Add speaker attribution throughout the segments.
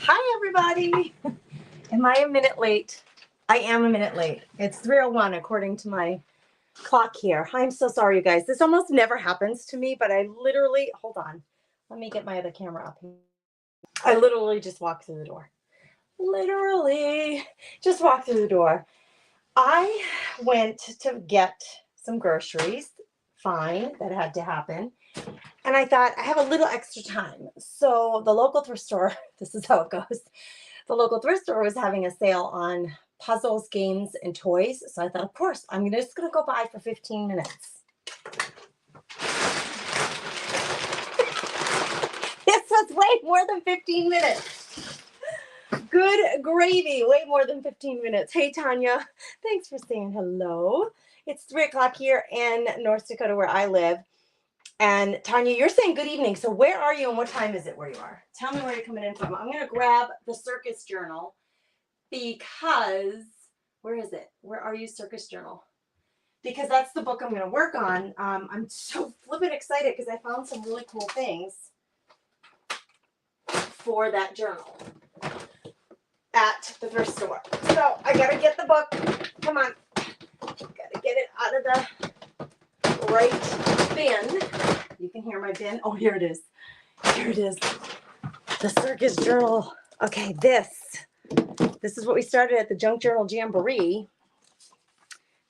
Speaker 1: Hi, everybody. Am I a minute late? I am a minute late. It's 3:01 according to my clock here. I'm so sorry, you guys. This almost never happens to me, but I literally, hold on. Let me get my other camera up here. I literally just walked through the door. Literally just walked through the door. I went to get some groceries. Fine, that had to happen. And I thought I have a little extra time. So the local thrift store, this is how it goes. The local thrift store was having a sale on puzzles, games, and toys. So I thought, of course, I'm just going to go buy for 15 minutes. This was way more than 15 minutes. Good gravy, way more than 15 minutes. Hey, Tanya, thanks for saying hello. It's 3 o'clock here in North Dakota where I live. And Tanya, you're saying good evening. So where are you and what time is it where you are? Tell me where you're coming in from. I'm going to grab the Circus Journal because, where is it? Where are you, Circus Journal? Because that's the book I'm going to work on. I'm so flippin' excited because I found some really cool things for that journal at the thrift store. So I got to get the book. Come on. Got to get it out of the right bin. You can hear my bin. Oh, here it is. Here it is. The Circus Journal. Okay, this is what we started at the Junk Journal Jamboree.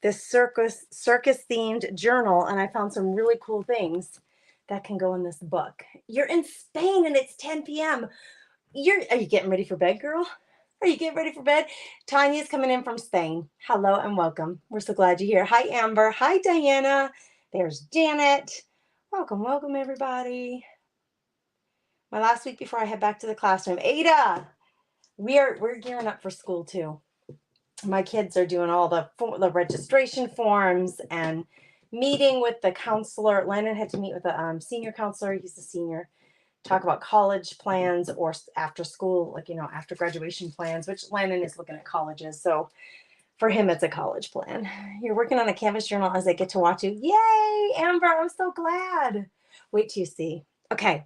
Speaker 1: This circus themed journal, and I found some really cool things that can go in this book. You're in Spain and it's 10 p.m. Are you getting ready for bed, girl? Are you getting ready for bed? Tanya's coming in from Spain. Hello and welcome. We're so glad you're here. Hi, Amber. Hi, Diana. There's Janet. Welcome, everybody. My last week before I head back to the classroom. Ada, we're gearing up for school too. My kids are doing all the registration forms and meeting with the counselor. Landon had to meet with a senior counselor. He's a senior. Talk about college plans or after school, after graduation plans, which Landon is looking at colleges. So for him, it's a college plan. You're working on a Canvas journal as I get to watch you. Yay, Amber, I'm so glad. Wait till you see. Okay,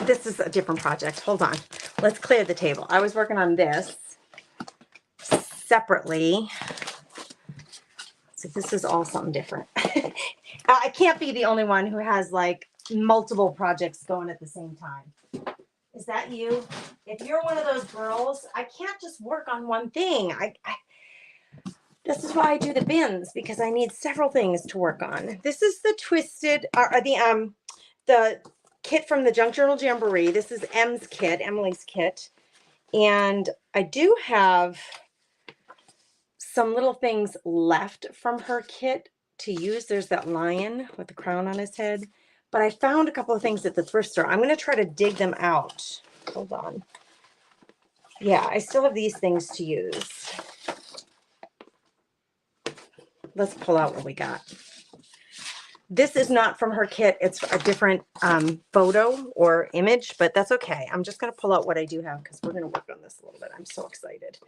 Speaker 1: this is a different project. Hold on. Let's clear the table. I was working on this separately. So this is all something different. I can't be the only one who has like multiple projects going at the same time. Is that you? If you're one of those girls, I can't just work on one thing. This is why I do the bins, because I need several things to work on. This is the the kit from the Junk Journal Jamboree. This is Emily's kit. And I do have some little things left from her kit to use. There's that lion with the crown on his head. But I found a couple of things at the thrift store. I'm going to try to dig them out. Hold on. Yeah, I still have these things to use. Let's pull out what we got. This is not from her kit. It's a different photo or image, but that's okay. I'm just going to pull out what I do have because we're going to work on this a little bit. I'm so excited.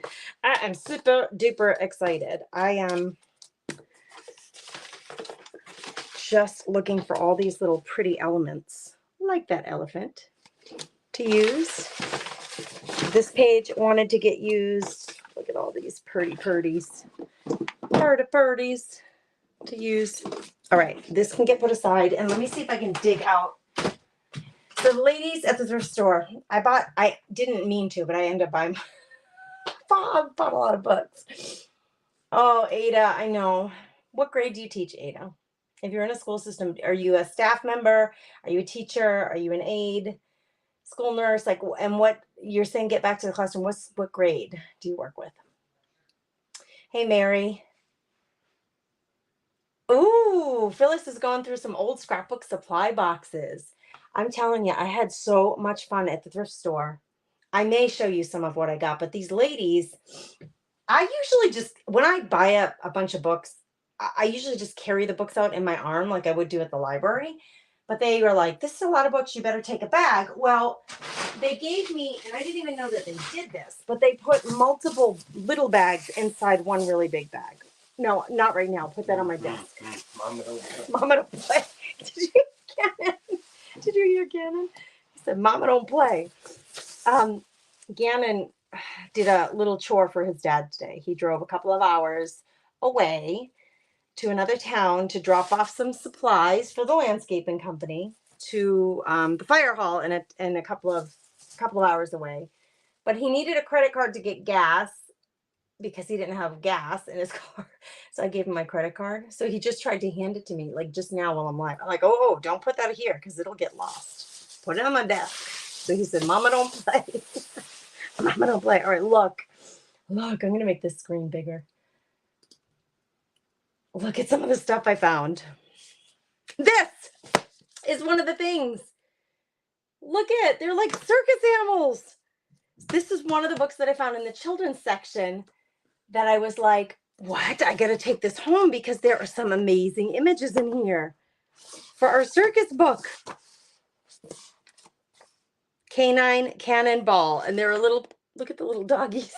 Speaker 1: I am super duper excited. I am just looking for all these little pretty elements, like that elephant, to use. This page wanted to get used. Look at all these purdies to use. All right, this can get put aside, and let me see if I can dig out. The ladies at the thrift store, I didn't mean to, but I ended up buying bought a lot of books. Oh, Ada, I know. What grade do you teach, Ada? If you're in a school system, are you a staff member? Are you a teacher? Are you an aide? School nurse? And what you're saying, get back to the classroom. What grade do you work with? Hey, Mary. Ooh, Phyllis is going through some old scrapbook supply boxes. I'm telling you, I had so much fun at the thrift store. I may show you some of what I got, but these ladies, I usually just, when I buy a bunch of books, I usually just carry the books out in my arm like I would do at the library. But they were like, this is a lot of books, you better take a bag. Well, they gave me, and I didn't even know that they did this, but they put multiple little bags inside one really big bag. No, not right now. Put that on my desk. Mama don't play. Did you hear Gannon? Did you hear Gannon? He said, Mama don't play. Gannon did a little chore for his dad today. He drove a couple of hours away to another town to drop off some supplies for the landscaping company to the fire hall in a couple of hours away. But he needed a credit card to get gas because he didn't have gas in his car. So I gave him my credit card. So he just tried to hand it to me like just now while I'm like, oh, don't put that here because it'll get lost. Put it on my desk. So he said, Mama, don't play. Mama, don't play. All right, look, I'm going to make this screen bigger. Look at some of the stuff I found. This is one of the things. Look at, they're like circus animals. This is one of the books that I found in the children's section that I was like, what? I got to take this home because there are some amazing images in here for our circus book. Canine Cannonball. And they're a little, look at the little doggies.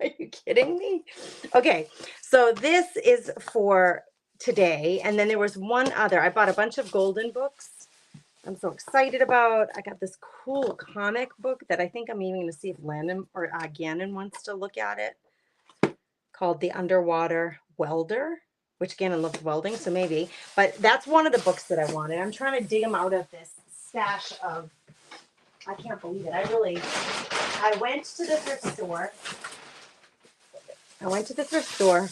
Speaker 1: Are you kidding me? Okay, so this is for today. And then there was one other. I bought a bunch of golden books. I'm so excited about. I got this cool comic book that I think I'm even going to see if Landon or Gannon wants to look at it, called The Underwater Welder, which Gannon loves welding, so maybe. But that's one of the books that I wanted. I'm trying to dig them out of this stash of, I can't believe it. I went to the thrift store.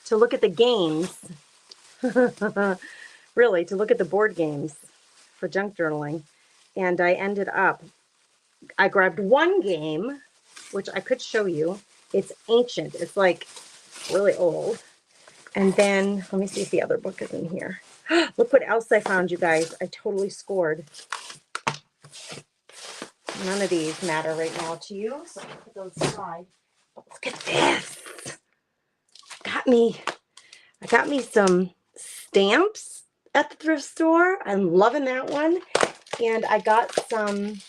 Speaker 1: To look at the games. Really, to look at the board games for junk journaling. And I grabbed one game, which I could show you. It's ancient. It's like really old. And then, let me see if the other book is in here. Look what else I found, you guys. I totally scored. None of these matter right now to you, so I'll put those aside. But look at this. I got me some stamps at the thrift store. I'm loving that one. And I got some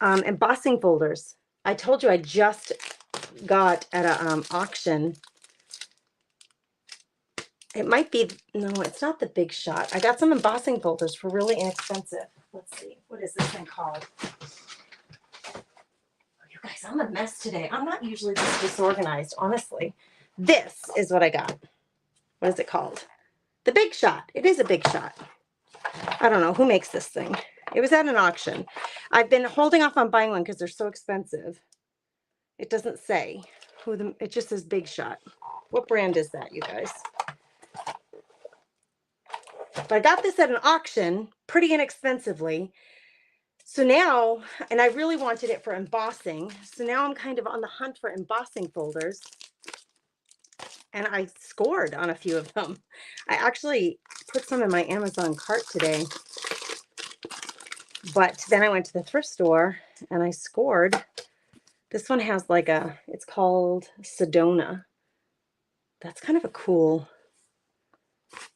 Speaker 1: embossing folders. I told you I just got at a auction. It might be, no, it's not the Big Shot. I got some embossing folders for really inexpensive. Let's see, what is this thing called? Oh, you guys, I'm a mess today. I'm not usually this disorganized, honestly. This is what I got. What is it called? The Big Shot. It is a Big Shot. I don't know who makes this thing. It was at an auction. I've been holding off on buying one because they're so expensive. It doesn't say who it just says Big Shot. What brand is that, you guys? But I got this at an auction pretty inexpensively. So now, and I really wanted it for embossing. So now I'm kind of on the hunt for embossing folders. And I scored on a few of them. I actually put some in my Amazon cart today. But then I went to the thrift store and I scored. This one has like it's called Sedona. That's kind of a cool.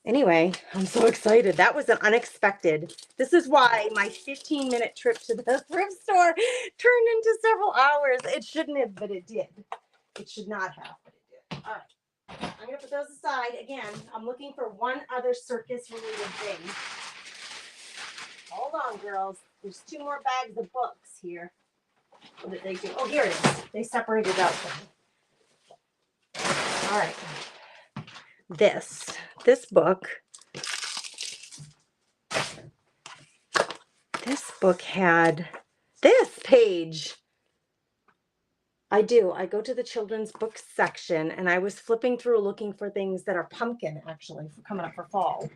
Speaker 1: Anyway, I'm so excited. That was an unexpected. This is why my 15-minute trip to the thrift store turned into several hours. It shouldn't have, but it did. It should not have, but it did. All right. I'm going to put those aside. Again, I'm looking for one other circus-related thing. Hold on, girls. There's 2 more bags of books here. What did they do? Oh, here it is. They separated out for me. All right. This book had this page. I go to the children's book section and I was flipping through looking for things that are pumpkin, actually, for coming up for fall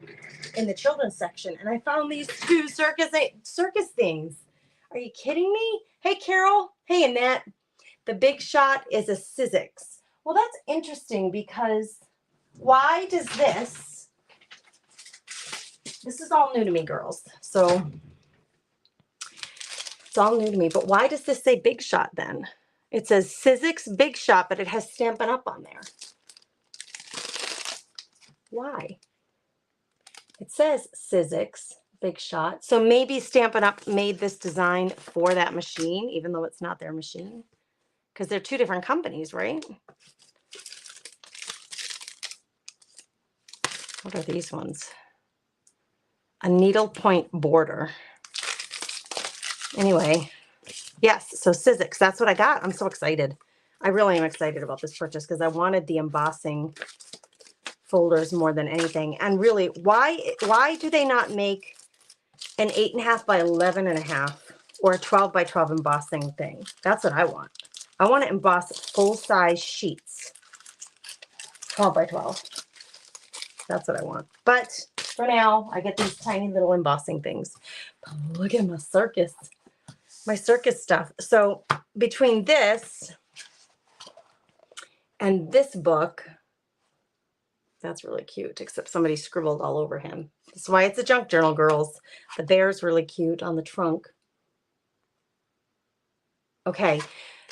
Speaker 1: in the children's section. And I found these 2 circus things. Are you kidding me? Hey, Carol. Hey, Annette. The Big Shot is a Sizzix. Well, that's interesting because why does this is all new to me, girls. So it's all new to me. But why does this say Big Shot then? It says Sizzix Big Shot, but it has Stampin' Up on there. Why? It says Sizzix Big Shot. So maybe Stampin' Up made this design for that machine, even though it's not their machine. Because they're 2 different companies, right? What are these ones? A needlepoint border. Anyway, yes, so Sizzix, that's what I got. I'm so excited. I really am excited about this purchase because I wanted the embossing folders more than anything. And really, why do they not make an 8.5 by 11.5 or a 12 by 12 embossing thing? That's what I want. I want to emboss full-size sheets, 12 by 12. That's what I want. But for now, I get these tiny little embossing things. But look at my circus stuff. So between this and this book, that's really cute, except somebody scribbled all over him. That's why it's a junk journal, girls. The bear's really cute on the trunk. Okay,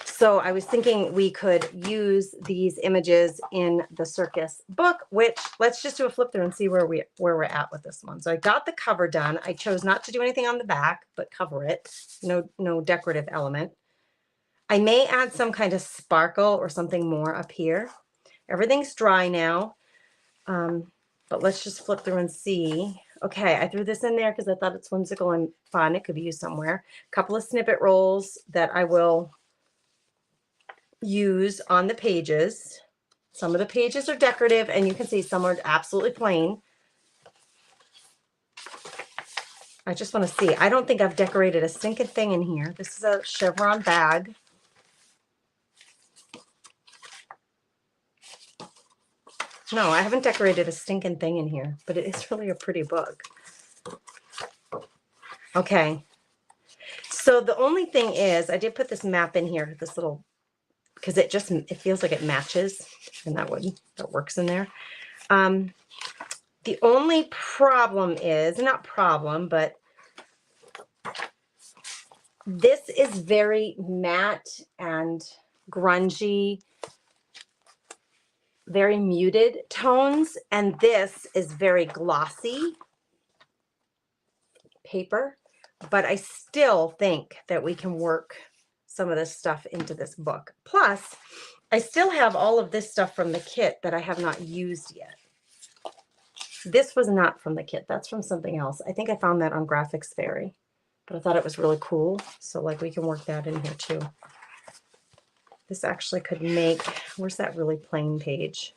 Speaker 1: so I was thinking we could use these images in the circus book, which let's just do a flip through and see where we're at with this one. So I got the cover done. I chose not to do anything on the back, but cover it. No decorative element. I may add some kind of sparkle or something more up here. Everything's dry now, but let's just flip through and see. Okay, I threw this in there because I thought it's whimsical and fun. It could be used somewhere. A couple of snippet rolls that I will use on the pages. Some of the pages are decorative, and you can see some are absolutely plain. I just want to see. I don't think I've decorated a stinking thing in here. This is a chevron bag. No, I haven't decorated a stinking thing in here, but it is really a pretty book. Okay. So the only thing is, I did put this map in here, this little, because it feels like it matches, and that works in there. The only problem is, not problem, but this is very matte and grungy, very muted tones, and this is very glossy paper, but I still think that we can work some of this stuff into this book. Plus, I still have all of this stuff from the kit that I have not used yet. This was not from the kit. That's from something else. I think I found that on Graphics Fairy, but I thought it was really cool. So like we can work that in here too. This actually could make, where's that really plain page?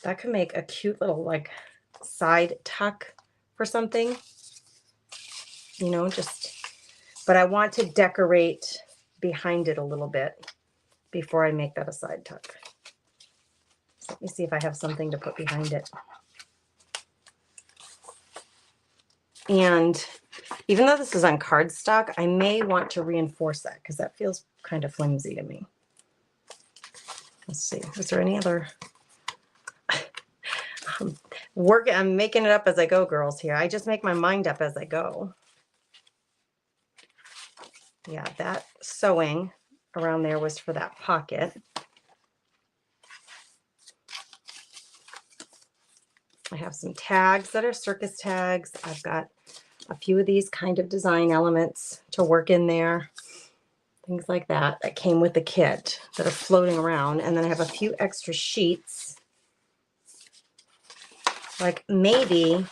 Speaker 1: That could make a cute little like side tuck for something, you know, but I want to decorate behind it a little bit before I make that a side tuck. So let me see if I have something to put behind it. And even though this is on cardstock, I may want to reinforce that because that feels kind of flimsy to me. Let's see, is there any other I'm making it up as I go, girls, here. I just make my mind up as I go. Yeah, that sewing around there was for that pocket. I have some tags that are circus tags. I've got a few of these kind of design elements to work in there. Things like that came with the kit that are floating around. And then I have a few extra sheets. Like maybe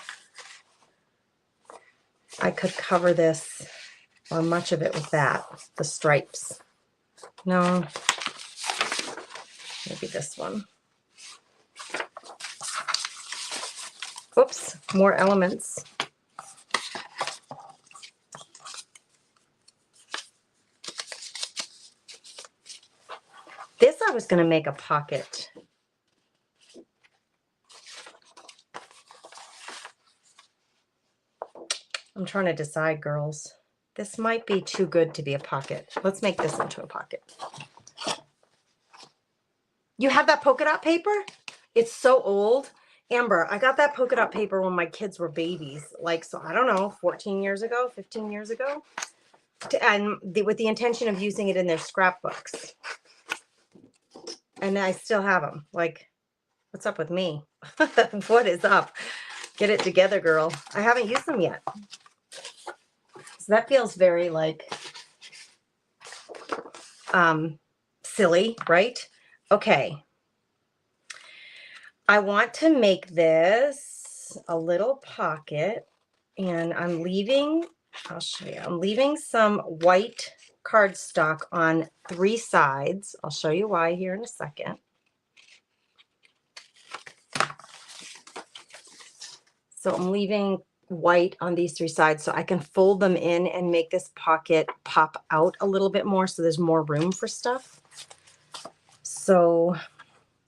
Speaker 1: I could cover this or much of it with that, the stripes. No, maybe this one. Oops, more elements. This I was going to make a pocket. I'm trying to decide, girls. This might be too good to be a pocket. Let's make this into a pocket. You have that polka dot paper? It's so old. Amber, I got that polka dot paper when my kids were babies. Like, so I don't know, 14 years ago, 15 years ago. And with the intention of using it in their scrapbooks. And I still have them. Like, what's up with me? What is up? Get it together, girl. I haven't used them yet. So that feels very like silly, right? Okay. I want to make this a little pocket, and I'm leaving I'll show you. I'm leaving some white cardstock on 3 sides. I'll show you why here in a second. So I'm leaving white on these 3 sides so I can fold them in and make this pocket pop out a little bit more so there's more room for stuff. So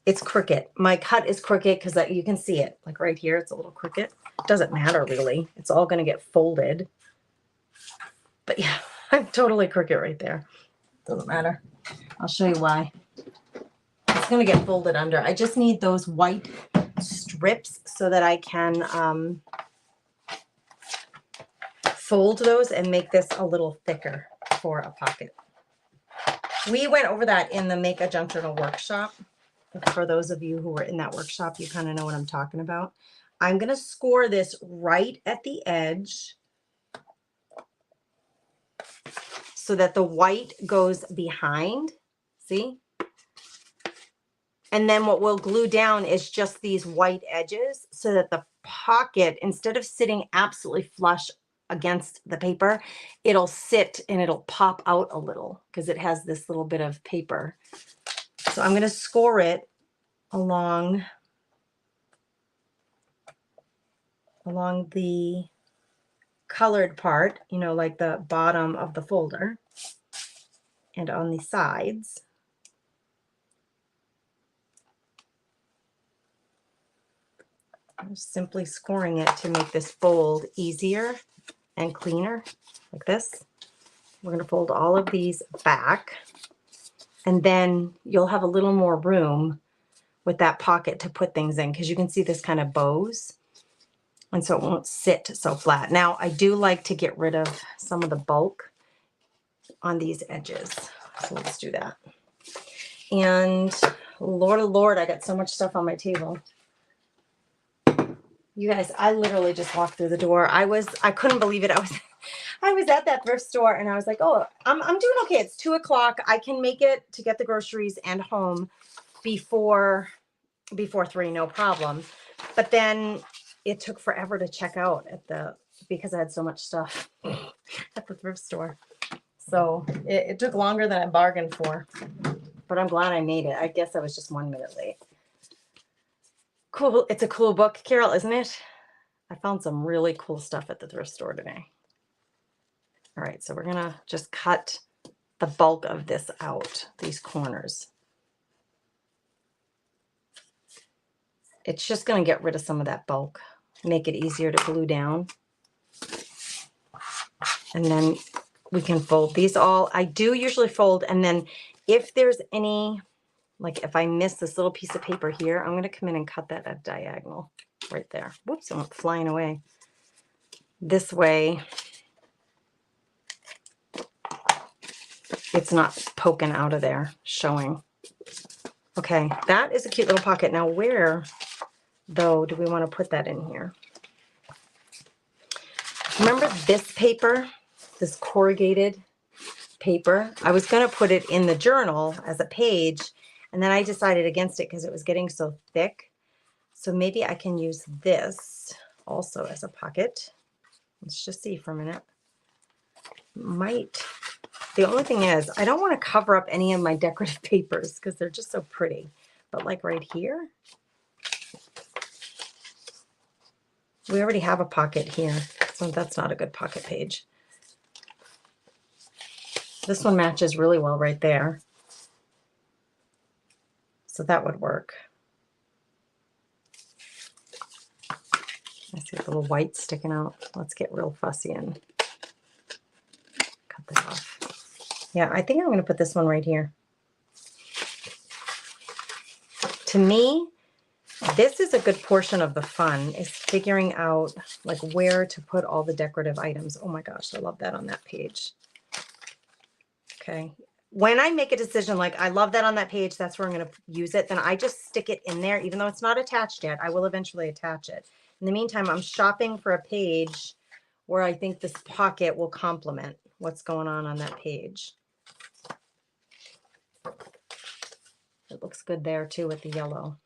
Speaker 1: it's crooked. My cut is crooked because you can see it. Like right here, it's a little crooked. It doesn't matter really. It's all going to get folded. But yeah, I'm totally crooked right there. Doesn't matter. I'll show you why. It's going to get folded under. I just need those white strips so that I can fold those and make this a little thicker for a pocket. We went over that in the Make a Junk Journal workshop. For those of you who were in that workshop, you kind of know what I'm talking about. I'm going to score this right at the edge so that the white goes behind. See? And then what we'll glue down is just these white edges so that the pocket, instead of sitting absolutely flush against the paper, it'll sit and it'll pop out a little because it has this little bit of paper. So I'm going to score it along the colored part, you know, like the bottom of the folder, and on the sides. I'm simply scoring it to make this fold easier and cleaner, like this. We're going to fold all of these back, and then you'll have a little more room with that pocket to put things in because you can see this kind of bows, and so it won't sit so flat. Now, I do like to get rid of some of the bulk on these edges, so let's do that. And Lord, oh Lord, I got so much stuff on my table. You guys, I literally just walked through the door. I couldn't believe it. I was at that thrift store and I was like, oh, I'm doing okay. It's 2 o'clock. I can make it to get the groceries and home before 3, no problem. But then it took forever to check out because I had so much stuff at the thrift store. So it took longer than I bargained for, but I'm glad I made it. I guess I was just 1 minute late. Cool. It's a cool book, Carol, isn't it? I found some really cool stuff at the thrift store today. All right, so we're going to just cut the bulk of this out, these corners. It's just going to get rid of some of that bulk, make it easier to glue down. And then we can fold these all. I do usually fold, and then if there's any, like if I miss this little piece of paper here, I'm going to come in and cut that at diagonal right there. Whoops, it went flying away. This way, it's not poking out of there, showing. Okay, that is a cute little pocket. Now where, though, do we want to put that in here? Remember this paper, this corrugated paper? I was going to put it in the journal as a page, and then I decided against it because it was getting so thick. So maybe I can use this also as a pocket. Let's just see for a minute. Might. The only thing is, I don't want to cover up any of my decorative papers because they're just so pretty. But like right here, we already have a pocket here. So that's not a good pocket page. This one matches really well right there. So that would work. I see a little white sticking out. Let's get real fussy and cut this off. Yeah, I think I'm going to put this one right here. To me, this is a good portion of the fun, is figuring out like where to put all the decorative items. Oh my gosh, I love that on that page. Okay. When I make a decision like I love that on that page, that's where I'm going to use it, then I just stick it in there. Even though it's not attached yet, I will eventually attach it. In the meantime, I'm shopping for a page where I think this pocket will complement what's going on that page. It looks good there too with the yellow.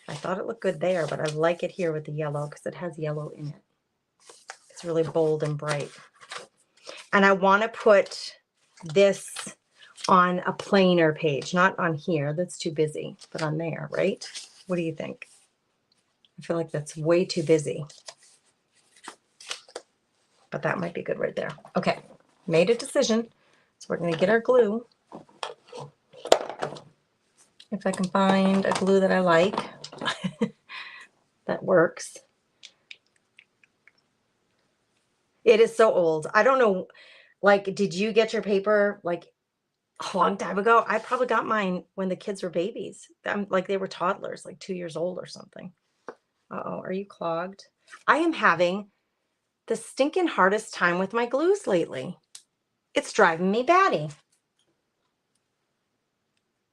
Speaker 1: I thought it looked good there, but I like it here with the yellow because it has yellow in it. It's really bold and bright. And I want to put this on a plainer page, not on here. That's too busy, but on there, right? What do you think? I feel like that's way too busy. But that might be good right there. Okay, made a decision. So we're going to get our glue. If I can find a glue that I like that works. It is so old. I don't know, like, did you get your paper like a long time ago? I probably got mine when the kids were babies. Like they were toddlers, like 2 years old or something. Uh-oh, are you clogged? I am having the stinking hardest time with my glues lately. It's driving me batty.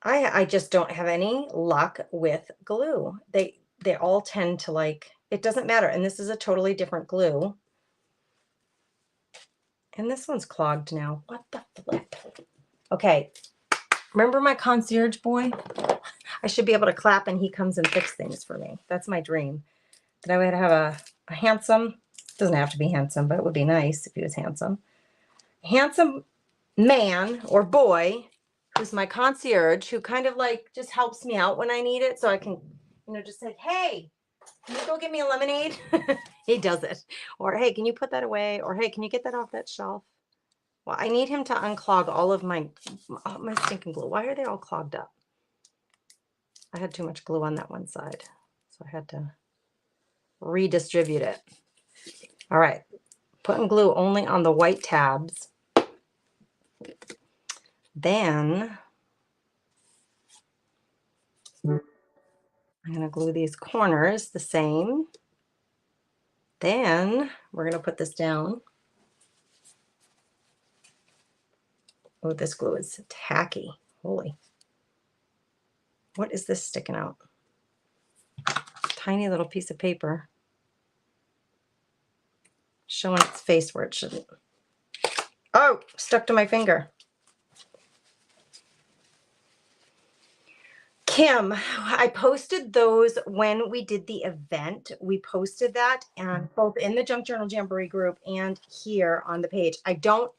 Speaker 1: I just don't have any luck with glue. They all tend to like, it doesn't matter. And this is a totally different glue. And this one's clogged now. What the flip? Okay. Remember my concierge boy? I should be able to clap and he comes and fix things for me. That's my dream. That I would have a handsome, doesn't have to be handsome, but it would be nice if he was handsome. Handsome man or boy who's my concierge, who kind of like just helps me out when I need it. So I can, just say, hey, can you go get me a lemonade? He does it. Or, hey, can you put that away? Or, hey, can you get that off that shelf? Well, I need him to unclog all of my stinking glue. Why are they all clogged up? I had too much glue on that one side. So I had to redistribute it. All right. Putting glue only on the white tabs. Then I'm going to glue these corners the same. Then we're going to put this down. Oh, this glue is tacky. Holy. What is this sticking out? Tiny little piece of paper. Showing its face where it shouldn't. Oh, stuck to my finger. Kim, I posted those when we did the event. We posted that and both in the Junk Journal Jamboree group and here on the page. I don't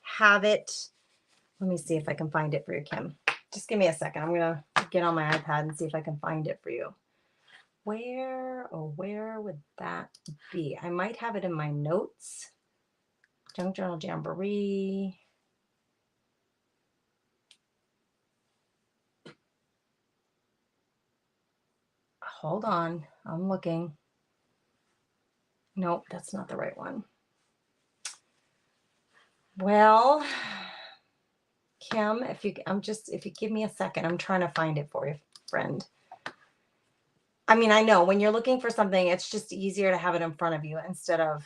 Speaker 1: have it. Let me see if I can find it for you, Kim. Just give me a second. I'm going to get on my iPad and see if I can find it for you. Where would that be? I might have it in my notes. Junk Journal Jamboree. Hold on, I'm looking. Nope, that's not the right one. Well, Kim, if you give me a second, I'm trying to find it for you, friend. I mean, I know when you're looking for something, it's just easier to have it in front of you instead of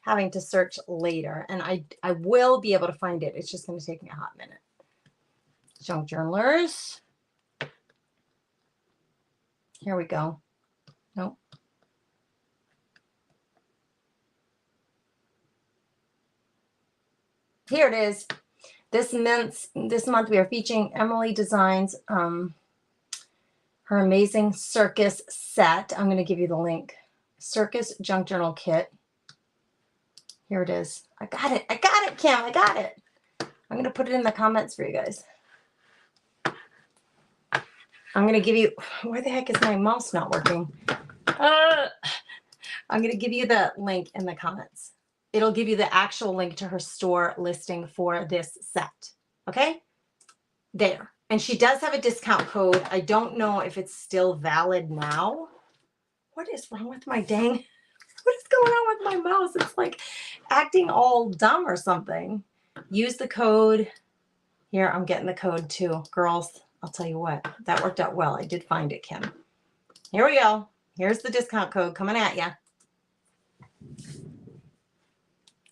Speaker 1: having to search later. And I will be able to find it. It's just going to take me a hot minute. Junk journalers. Here we go. Nope. Here it is. This month we are featuring Emily Designs, her amazing circus set. I'm going to give you the link. Circus Junk Journal Kit. Here it is. I got it, Kim. I got it. I'm going to put it in the comments for you guys. I'm going to give you, where the heck is my mouse not working? I'm going to give you the link in the comments. It'll give you the actual link to her store listing for this set. Okay? There. And she does have a discount code. I don't know if it's still valid now. What is wrong with my dang? What is going on with my mouse? It's like acting all dumb or something. Use the code. Here, I'm getting the code too. Girls, I'll tell you what. That worked out well. I did find it, Kim. Here we go. Here's the discount code coming at you.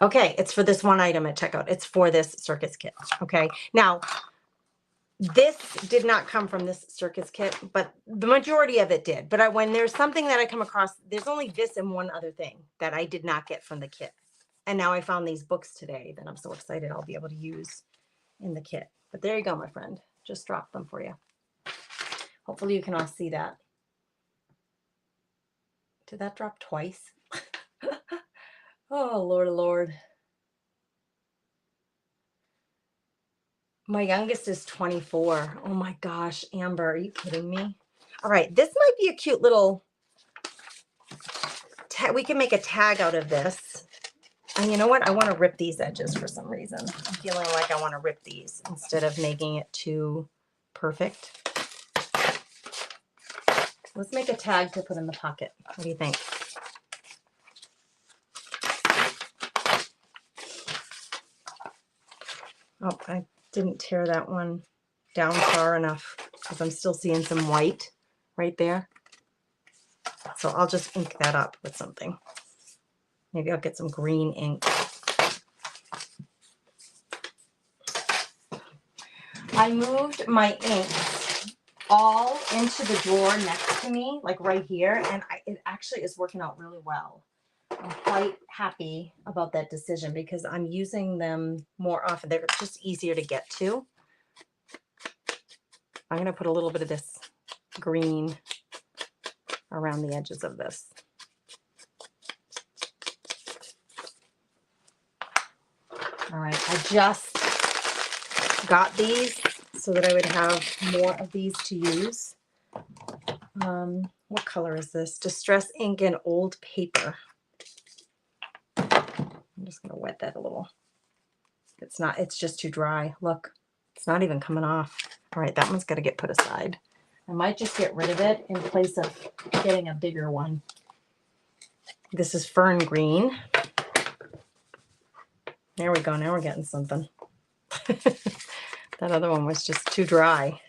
Speaker 1: Okay, it's for this one item at checkout. It's for this circus kit. Okay, now this did not come from this circus kit, but the majority of it did. But when there's something that I come across, there's only this and one other thing that I did not get from the kit. And now I found these books today that I'm so excited I'll be able to use in the kit. But there you go, my friend. Just dropped them for you. Hopefully you can all see that. Did that drop twice? Oh, Lord, Lord. My youngest is 24. Oh my gosh, Amber, are you kidding me? All right, this might be a cute little tag. We can make a tag out of this. And you know what? I want to rip these edges for some reason. I'm feeling like I want to rip these instead of making it too perfect. Let's make a tag to put in the pocket. What do you think? Oh, I didn't tear that one down far enough because I'm still seeing some white right there. So I'll just ink that up with something. Maybe I'll get some green ink. I moved my inks all into the drawer next to me, like right here, and it actually is working out really well. I'm quite happy about that decision because I'm using them more often. They're just easier to get to. I'm going to put a little bit of this green around the edges of this. All right, I just got these so that I would have more of these to use. What color is this? Distress ink and old paper. I'm just going to wet that a little. It's just too dry. Look, it's not even coming off. All right, that one's got to get put aside. I might just get rid of it in place of getting a bigger one. This is fern green. There we go. Now we're getting something. That other one was just too dry.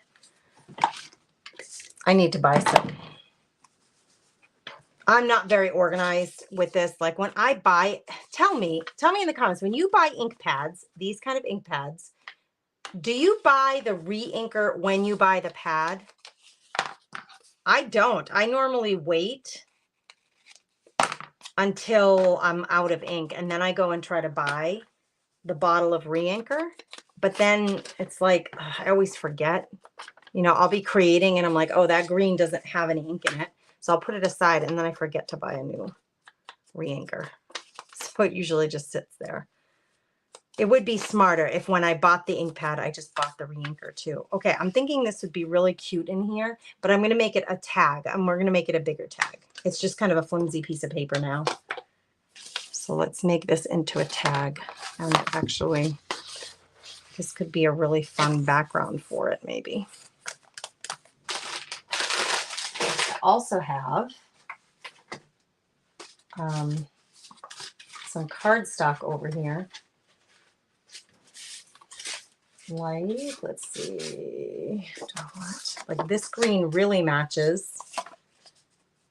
Speaker 1: I need to buy some. I'm not very organized with this. Like when I buy, tell me in the comments, when you buy ink pads, these kind of ink pads, do you buy the re-inker when you buy the pad? I don't. I normally wait until I'm out of ink and then I go and try to buy the bottle of re-inker. But then it's like, I always forget. You know, I'll be creating and I'm like, oh, that green doesn't have any ink in it. So I'll put it aside and then I forget to buy a new re-inker. So it usually just sits there. It would be smarter if when I bought the ink pad, I just bought the re-inker too. Okay, I'm thinking this would be really cute in here, but I'm going to make it a tag. And we're going to make it a bigger tag. It's just kind of a flimsy piece of paper now. So let's make this into a tag. And actually, this could be a really fun background for it maybe. Also have some cardstock over here. Like, let's see, like this green really matches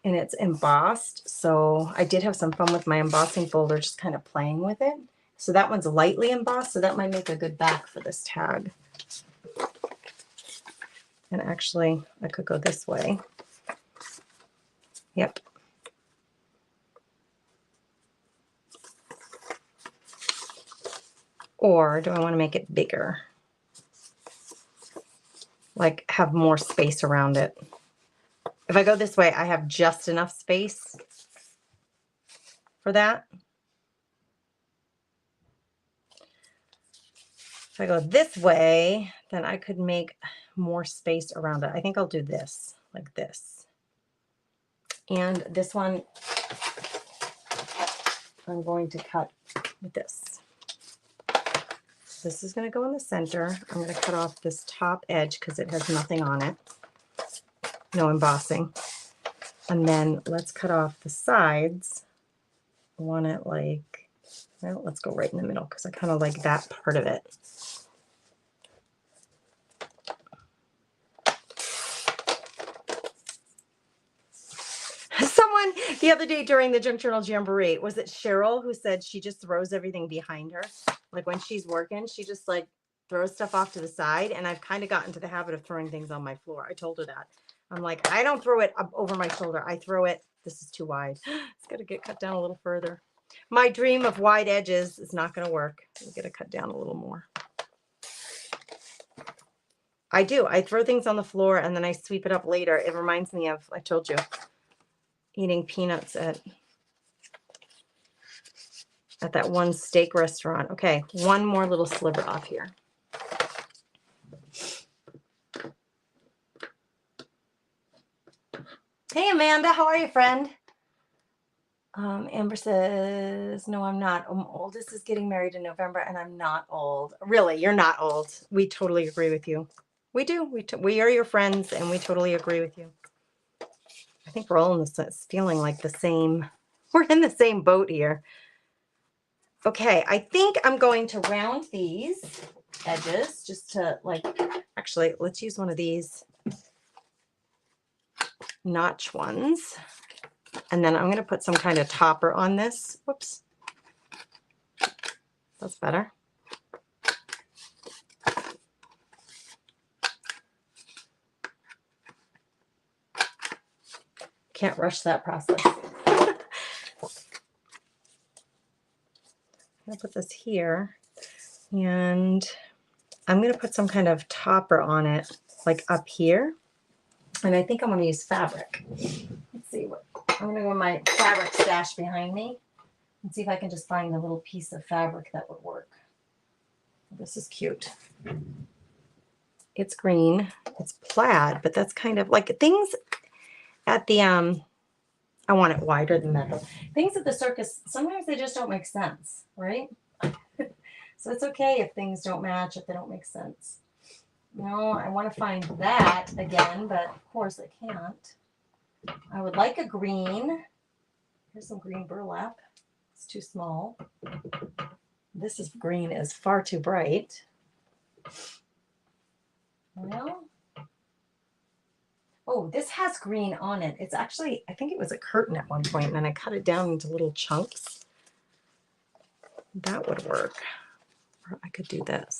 Speaker 1: and it's embossed. So I did have some fun with my embossing folder, just kind of playing with it. So that one's lightly embossed, so that might make a good back for this tag. And actually, I could go this way. Yep. Or do I want to make it bigger? Like have more space around it. If I go this way, I have just enough space for that. If I go this way, then I could make more space around it. I think I'll do this, like this. And this one, I'm going to cut with this. This is going to go in the center. I'm going to cut off this top edge because it has nothing on it. No embossing. And then let's cut off the sides. I want it like, well, let's go right in the middle because I kind of like that part of it. Someone the other day during the Junk Journal Jamboree, was it Cheryl who said she just throws everything behind her? Like when she's working, she just like throws stuff off to the side. And I've kind of gotten to the habit of throwing things on my floor. I told her that. I'm like, I don't throw it up over my shoulder. I throw it. This is too wide. It's got to get cut down a little further. My dream of wide edges is not going to work. We got to cut down a little more. I do. I throw things on the floor and then I sweep it up later. It reminds me of, I told you, eating peanuts at that one steak restaurant. Okay, one more little sliver off here. Hey, Amanda, how are you, friend? Amber says, no, I'm not. Oldest is getting married in November, and I'm not old. Really, you're not old. We totally agree with you. We do. We are your friends, and we totally agree with you. I think we're all in this feeling like the same. We're in the same boat here. Okay, I think I'm going to round these edges just to like, actually, let's use one of these notch ones. And then I'm going to put some kind of topper on this. Whoops. That's better. Can't rush that process. I'm going to put this here. And I'm going to put some kind of topper on it, like up here. And I think I'm going to use fabric. Let's see what. I'm going to go in my fabric stash behind me and see if I can just find a little piece of fabric that would work. This is cute. It's green. It's plaid, but that's kind of like things at the I want it wider than that. Things at the circus, sometimes they just don't make sense, right? So it's okay if things don't match, if they don't make sense. No, I want to find that again, but of course I can't. I would like a green. Here's some green burlap. It's too small. This is green is far too bright. Well, oh, this has green on it. It's actually, I think it was a curtain at one point, and then I cut it down into little chunks. That would work. Or I could do this.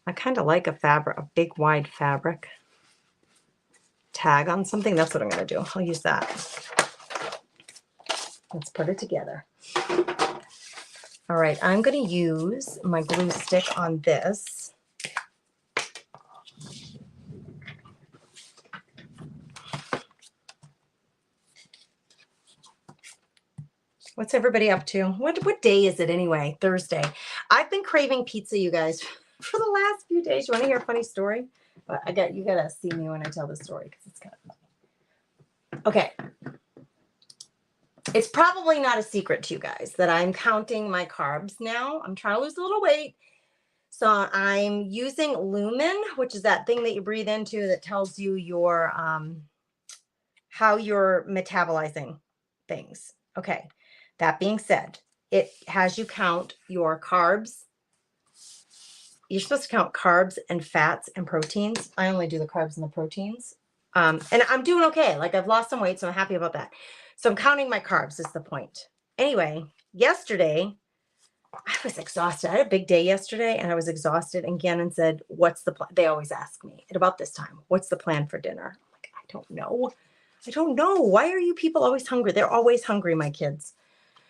Speaker 1: I kind of like a fabric, a big wide fabric tag on something. That's what I'm going to do. I'll use that. Let's put it together. All right, I'm going to use my glue stick on this. What's everybody up to? What day is it anyway? Thursday. I've been craving pizza, you guys, for the last few days. You want to hear a funny story? But you gotta see me when I tell the story because it's kind of funny. Okay. It's probably not a secret to you guys that I'm counting my carbs now. I'm trying to lose a little weight. So I'm using Lumen, which is that thing that you breathe into that tells you your how you're metabolizing things. Okay. That being said, it has you count your carbs. You're supposed to count carbs and fats and proteins. I only do the carbs and the proteins. And I'm doing okay. Like I've lost some weight, so I'm happy about that. So I'm counting my carbs is the point. Anyway, yesterday, I was exhausted. I had a big day yesterday and I was exhausted. And Gannon said, what's the plan? They always ask me at about this time, what's the plan for dinner? I'm like, I don't know. I don't know. Why are you people always hungry? They're always hungry, my kids.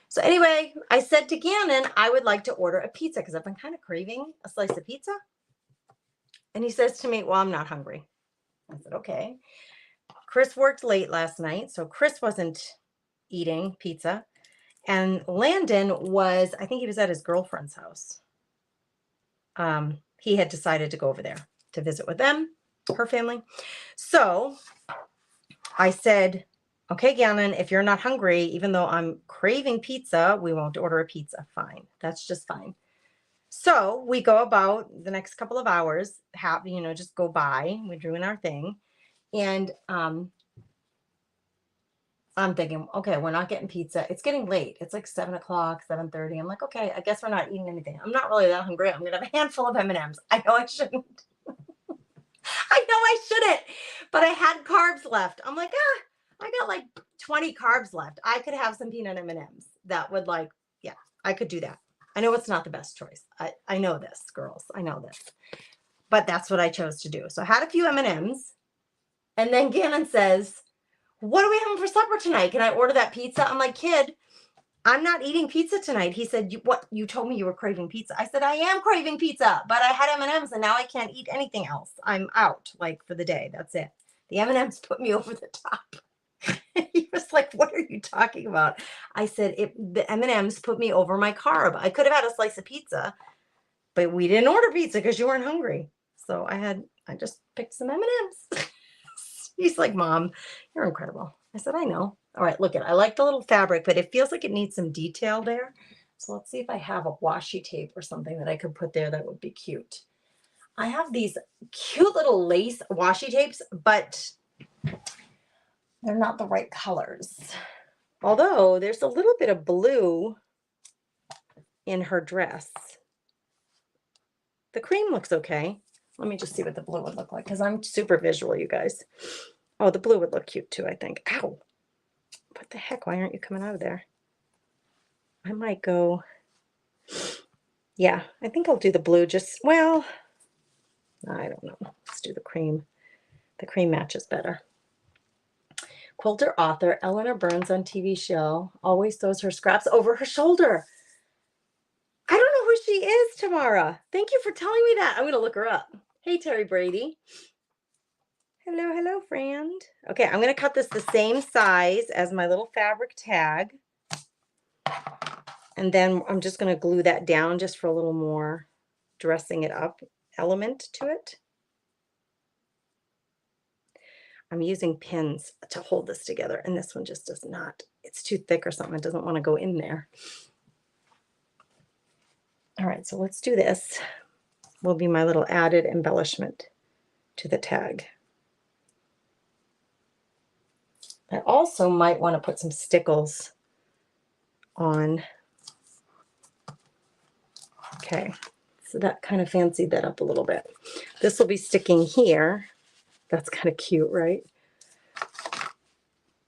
Speaker 1: So anyway, I said to Gannon, I would like to order a pizza because I've been kind of craving a slice of pizza. And he says to me, well, I'm not hungry. I said, okay. Chris worked late last night, so Chris wasn't eating pizza. And Landon was, I think he was at his girlfriend's house. He had decided to go over there to visit with them, her family. So I said, okay, Gannon, if you're not hungry, even though I'm craving pizza, we won't order a pizza. Fine. That's just fine. So we go about the next couple of hours, just go by. We're doing our thing. And I'm thinking, okay, we're not getting pizza. It's getting late. It's like 7 o'clock, 7:30. I'm like, okay, I guess we're not eating anything. I'm not really that hungry. I'm going to have a handful of M&Ms. I know I shouldn't. I know I shouldn't. But I had carbs left. I'm like, I got like 20 carbs left. I could have some peanut M&Ms. That would I could do that. I know it's not the best choice. I know this, girls. I know this. But that's what I chose to do. So I had a few M&Ms. And then Gannon says, what are we having for supper tonight? Can I order that pizza? I'm like, kid, I'm not eating pizza tonight. He said, you told me you were craving pizza. I said, I am craving pizza, but I had M&Ms and now I can't eat anything else. I'm out for the day. That's it. The M&Ms put me over the top. He was like, what are you talking about? I said, the M&Ms put me over my carb. I could have had a slice of pizza, but we didn't order pizza because you weren't hungry. So I just picked some M&Ms. He's like, Mom, you're incredible. I said, I know. All right, look I like the little fabric, but it feels like it needs some detail there. So let's see if I have a washi tape or something that I could put there that would be cute. I have these cute little lace washi tapes, but they're not the right colors. Although there's a little bit of blue in her dress. The cream looks okay. Let me just see what the blue would look like because I'm super visual, you guys. Oh, the blue would look cute too, I think. Ow. What the heck? Why aren't you coming out of there? I might go. Yeah, I think I'll do the blue just, well, I don't know. Let's do the cream. The cream matches better. Quilter author Eleanor Burns on TV show always throws her scraps over her shoulder. I don't know who she is, Tamara. Thank you for telling me that. I'm going to look her up. Hey, Terry Brady. Hello, hello, friend. Okay, I'm going to cut this the same size as my little fabric tag. And then I'm just going to glue that down just for a little more dressing it up element to it. I'm using pins to hold this together, and this one just does not. It's too thick or something. It doesn't want to go in there. All right, so let's do this. Will be my little added embellishment to the tag. I also might want to put some stickles on. Okay, so that kind of fancied that up a little bit. This will be sticking here. That's kind of cute, right?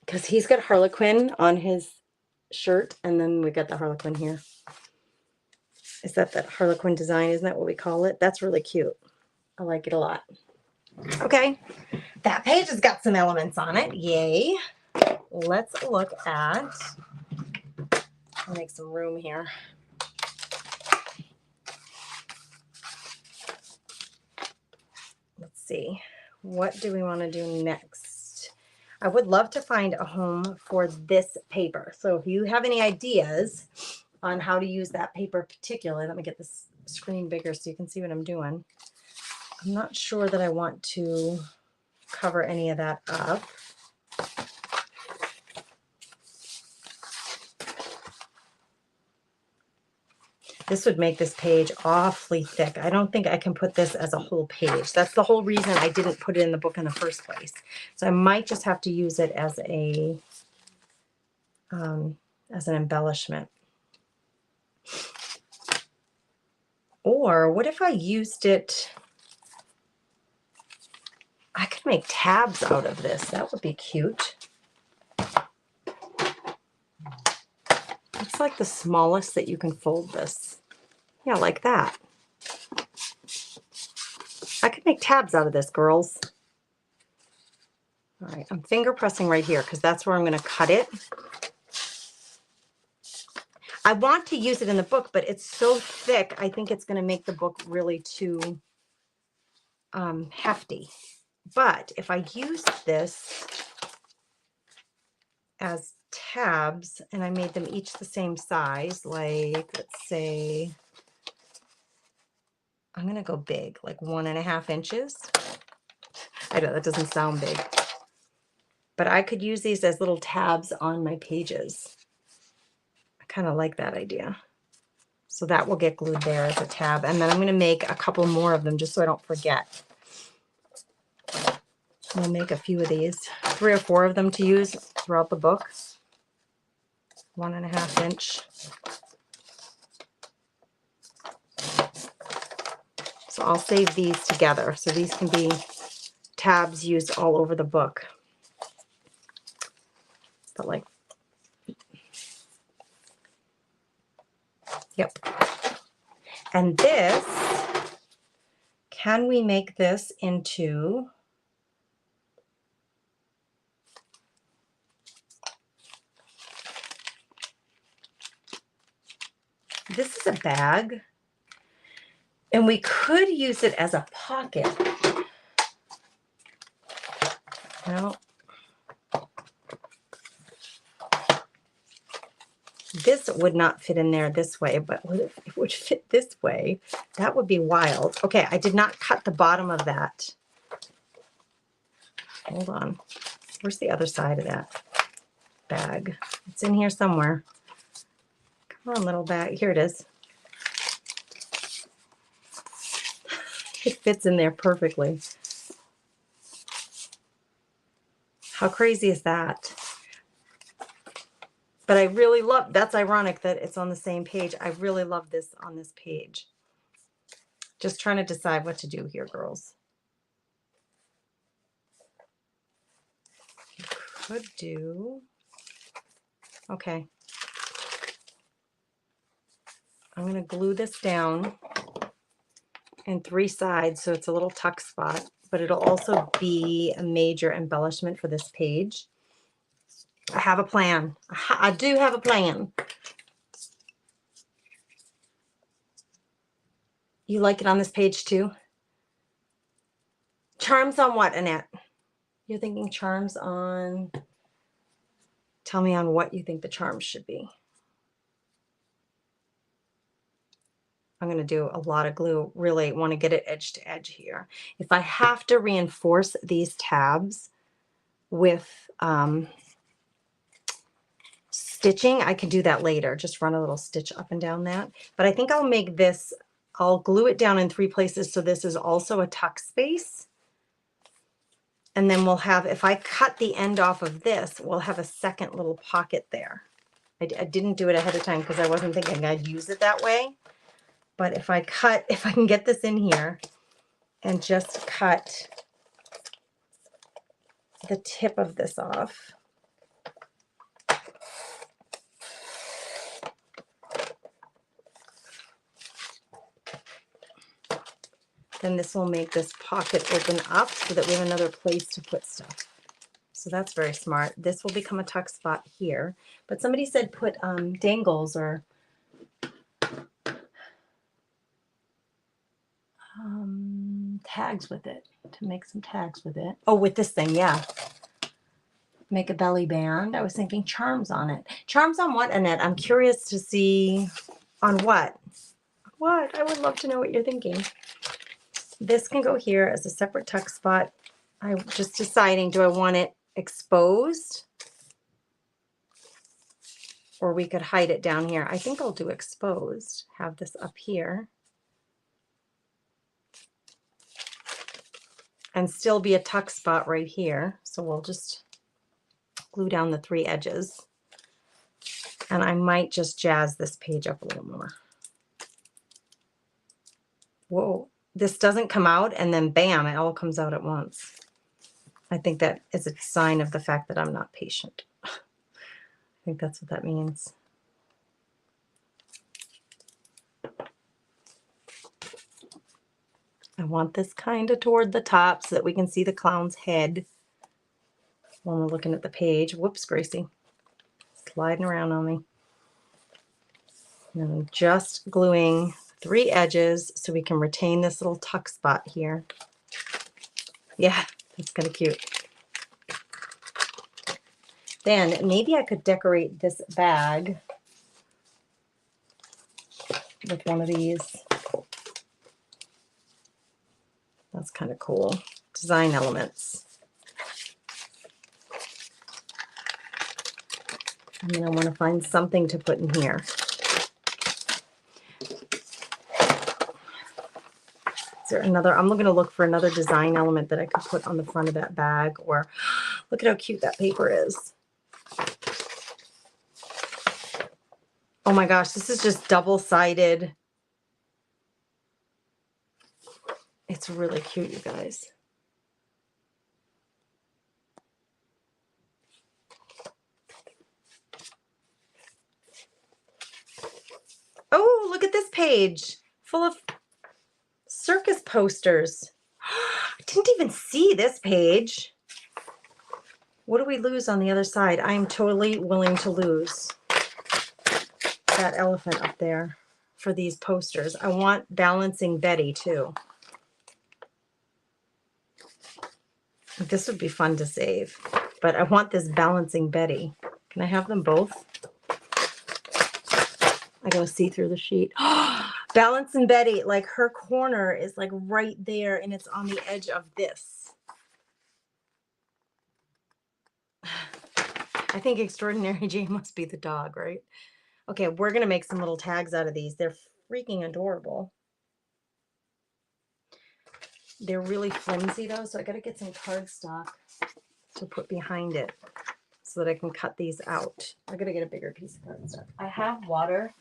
Speaker 1: Because he's got Harlequin on his shirt, and then we got the Harlequin here. Is that Harlequin design? Isn't that what we call it? That's really cute. I like it a lot. Okay, that page has got some elements on it. Yay. Let's look at, I'll make some room here. Let's see. What do we want to do next? I would love to find a home for this paper. So if you have any ideas on how to use that paper particularly, let me get this screen bigger so you can see what I'm doing. I'm not sure that I want to cover any of that up. This would make this page awfully thick. I don't think I can put this as a whole page. That's the whole reason I didn't put it in the book in the first place. So I might just have to use it as a as an embellishment. Or what if I used it? I could make tabs out of this. That would be cute. It's like the smallest that you can fold this. Yeah, like that. I could make tabs out of this, girls. All right, I'm finger pressing right here because that's where I'm going to cut it. I want to use it in the book, but it's so thick, I think it's going to make the book really too hefty. But if I use this as tabs and I made them each the same size, like let's say, I'm going to go big, like 1.5 inches. I know that doesn't sound big, but I could use these as little tabs on my pages. I kind of like that idea. So that will get glued there as a tab. And then I'm going to make a couple more of them just so I don't forget. We'll make a few of these, 3 or 4 of them to use throughout the book. 1.5 inch. So I'll save these together. So these can be tabs used all over the book. But like, yep. And this, can we make this into this is a bag, and we could use it as a pocket. No. This would not fit in there this way, but it would fit this way. That would be wild. Okay, I did not cut the bottom of that. Hold on. Where's the other side of that bag? It's in here somewhere. Come on, little bag. Here it is. It fits in there perfectly. How crazy is that? But I really love, that's ironic that it's on the same page. I really love this on this page. Just trying to decide what to do here, girls. You could do, okay. I'm going to glue this down in 3 sides so it's a little tuck spot, but it'll also be a major embellishment for this page. I have a plan. I do have a plan. You like it on this page too? Charms on what, Annette? You're thinking charms on, tell me on what you think the charms should be. I'm going to do a lot of glue. Really want to get it edge to edge here. If I have to reinforce these tabs with stitching, I can do that later. Just run a little stitch up and down that. But I think I'll make this, I'll glue it down in 3 places so this is also a tuck space. And then we'll have, if I cut the end off of this, we'll have a second little pocket there. I didn't do it ahead of time because I wasn't thinking I'd use it that way. But if I can get this in here and just cut the tip of this off. Then this will make this pocket open up so that we have another place to put stuff. So that's very smart. This will become a tuck spot here. But somebody said put dangles or tags with it, to make some tags with it. Oh, with this thing, yeah. Make a belly band. I was thinking charms on it. Charms on what, Annette? I'm curious to see on what. What? I would love to know what you're thinking. This can go here as a separate tuck spot. I'm just deciding, do I want it exposed? Or we could hide it down here. I think I'll do exposed. Have this up here. And still be a tuck spot right here. So we'll just glue down the 3 edges. And I might just jazz this page up a little more. Whoa, this doesn't come out and then bam, it all comes out at once. I think that is a sign of the fact that I'm not patient. I think that's what that means. I want this kind of toward the top so that we can see the clown's head when we're looking at the page. Whoops, Gracie. Sliding around on me. And I'm just gluing 3 edges so we can retain this little tuck spot here. Yeah, that's kind of cute. Then maybe I could decorate this bag with one of these. That's kind of cool. Design elements. And then I want to find something to put in here. Is there another? I'm going to look for another design element that I could put on the front of that bag. Or look at how cute that paper is. Oh my gosh, this is just double-sided. It's really cute, you guys. Oh, look at this page full of circus posters. I didn't even see this page. What do we lose on the other side? I am totally willing to lose that elephant up there for these posters. I want Balancing Betty too. This would be fun to save, but I want this Balancing Betty. Can I have them both? I gotta see through the sheet. Balancing Betty, like her corner is like right there and it's on the edge of this.
Speaker 2: I think Extraordinary Jane must be the dog, right? Okay, we're going to make some little tags out of these. They're freaking adorable. They're really flimsy though, so I got to get some cardstock to put behind it so that I can cut these out. I got to get a bigger piece of cardstock. I have water.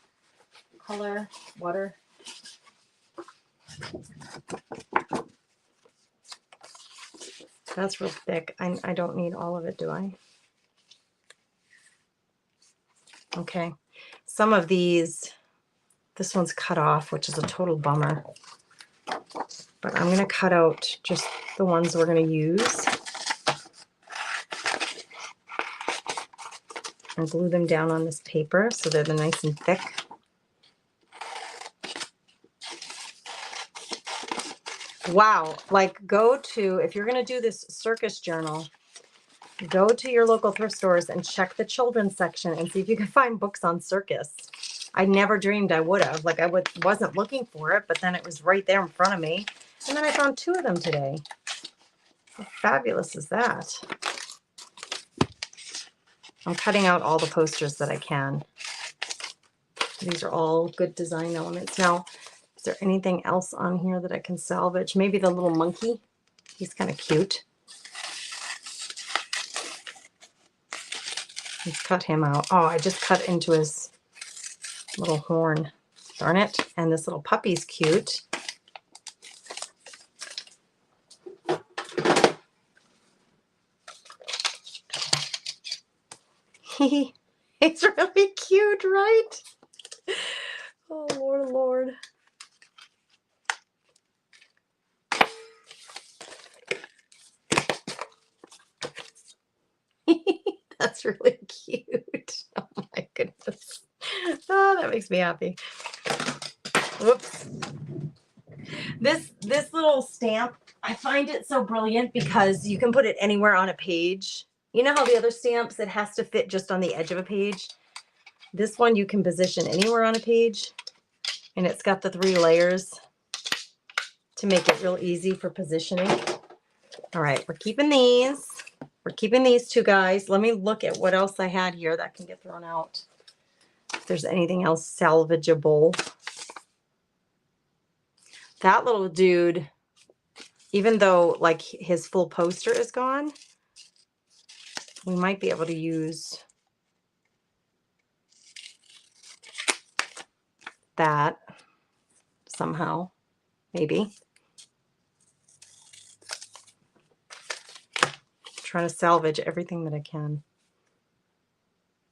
Speaker 2: That's real thick. I don't need all of it, do I? Okay. Some of these, this one's cut off, which is a total bummer. But I'm going to cut out just the ones we're going to use and glue them down on this paper so they're nice and thick. Wow, like go to, if you're going to do this circus journal, go to your local thrift stores and check the children's section and see if you can find books on circus. I never dreamed I would have. Like wasn't looking for it, but then it was right there in front of me. And then I found 2 of them today. How fabulous is that? I'm cutting out all the posters that I can. These are all good design elements. Now, is there anything else on here that I can salvage? Maybe the little monkey. He's kind of cute. Let's cut him out. Oh, I just cut into his little horn. Darn it. And this little puppy's cute. It's really cute, right? Oh, Lord, Lord. That's really cute. Oh my goodness. Oh, that makes me happy. Whoops. This little stamp, I find it so brilliant because you can put it anywhere on a page. You know how the other stamps, it has to fit just on the edge of a page? This one you can position anywhere on a page, and it's got the 3 layers to make it real easy for positioning. All right, we're keeping these. We're keeping these 2 guys. Let me look at what else I had here that can get thrown out. If there's anything else salvageable. That little dude, even though like his full poster is gone, we might be able to use that somehow, maybe. Trying to salvage everything that I can.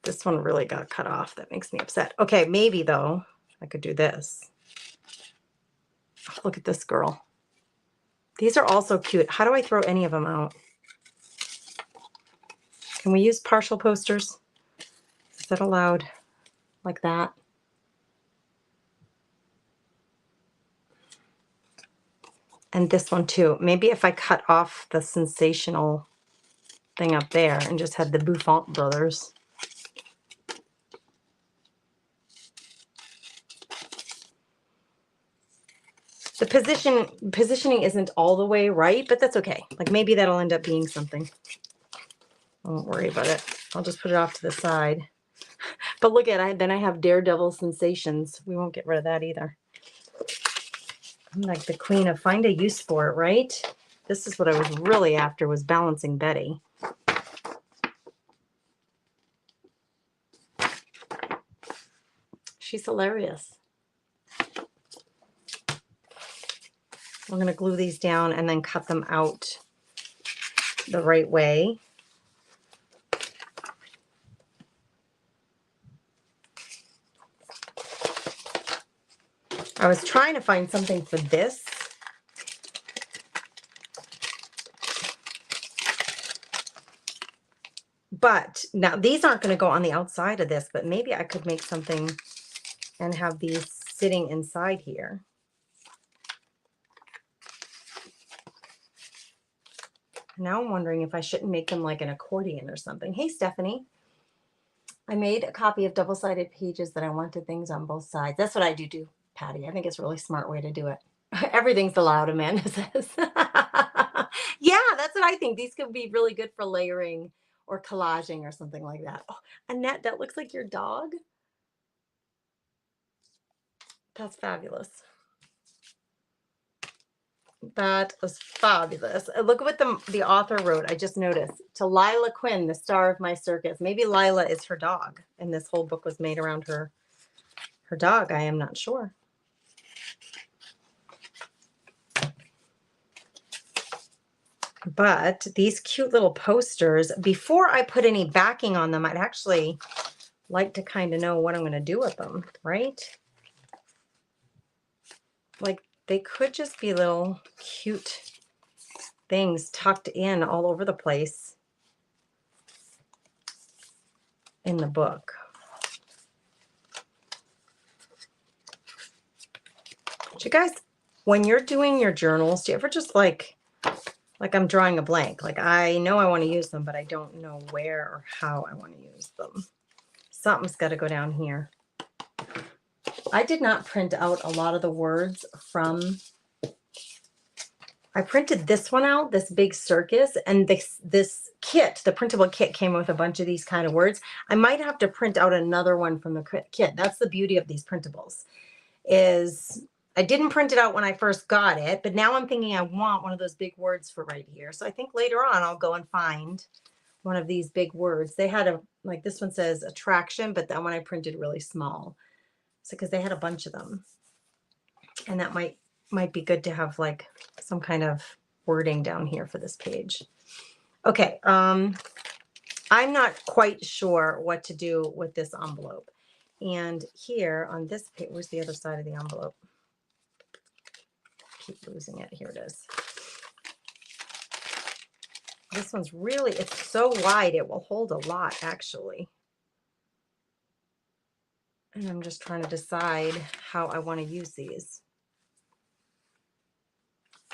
Speaker 2: This one really got cut off. That makes me upset. Okay, maybe though, I could do this. Oh, look at this girl. These are also cute. How do I throw any of them out? Can we use partial posters? Is that allowed? Like that? And this one too. Maybe if I cut off the sensational thing up there and just had the Buffon brothers. The positioning isn't all the way right, but that's okay. Like maybe that'll end up being something. I won't worry about it. I'll just put it off to the side. But look at then I have Daredevil Sensations. We won't get rid of that either. I'm like the queen of find a use for it, right? This is what I was really after, was balancing Betty. She's hilarious. We're going to glue these down and then cut them out the right way. I was trying to find something for this. But now these aren't going to go on the outside of this, but maybe I could make something and have these sitting inside here. Now I'm wondering if I shouldn't make them like an accordion or something. Hey, Stephanie. I made a copy of double-sided pages that I wanted things on both sides. That's what I do, Patty. I think it's a really smart way to do it. Everything's allowed, Amanda says. Yeah, that's what I think. These could be really good for layering or collaging or something like that. Oh, Annette, that looks like your dog. That's fabulous. That was fabulous. Look what the author wrote. I just noticed. To Lila Quinn, the star of my circus. Maybe Lila is her dog, and this whole book was made around her dog. I am not sure. But these cute little posters, before I put any backing on them, I'd actually like to kind of know what I'm going to do with them, right? Like, they could just be little cute things tucked in all over the place in the book. Do you guys, when you're doing your journals, do you ever just like I'm drawing a blank? Like, I know I want to use them, but I don't know where or how I want to use them. Something's got to go down here. I did not print out a lot of the words from, I printed this one out, this big circus, and this kit, the printable kit, came with a bunch of these kind of words. I might have to print out another one from the kit. That's the beauty of these printables, is I didn't print it out when I first got it, but now I'm thinking I want one of those big words for right here. So I think later on I'll go and find one of these big words. They had like this one says attraction, but that one I printed really small. So because they had a bunch of them. And that might be good to have like some kind of wording down here for this page. Okay, I'm not quite sure what to do with this envelope. And here on this page, where's the other side of the envelope? Keep losing it. Here it is. This one's really, it's so wide, it will hold a lot actually. And I'm just trying to decide how I want to use these.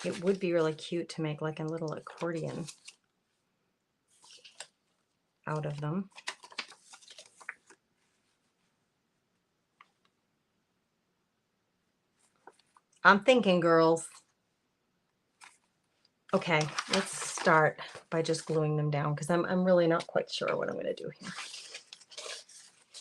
Speaker 2: It would be really cute to make like a little accordion out of them. I'm thinking, girls. Okay, let's start by just gluing them down because I'm really not quite sure what I'm going to do here.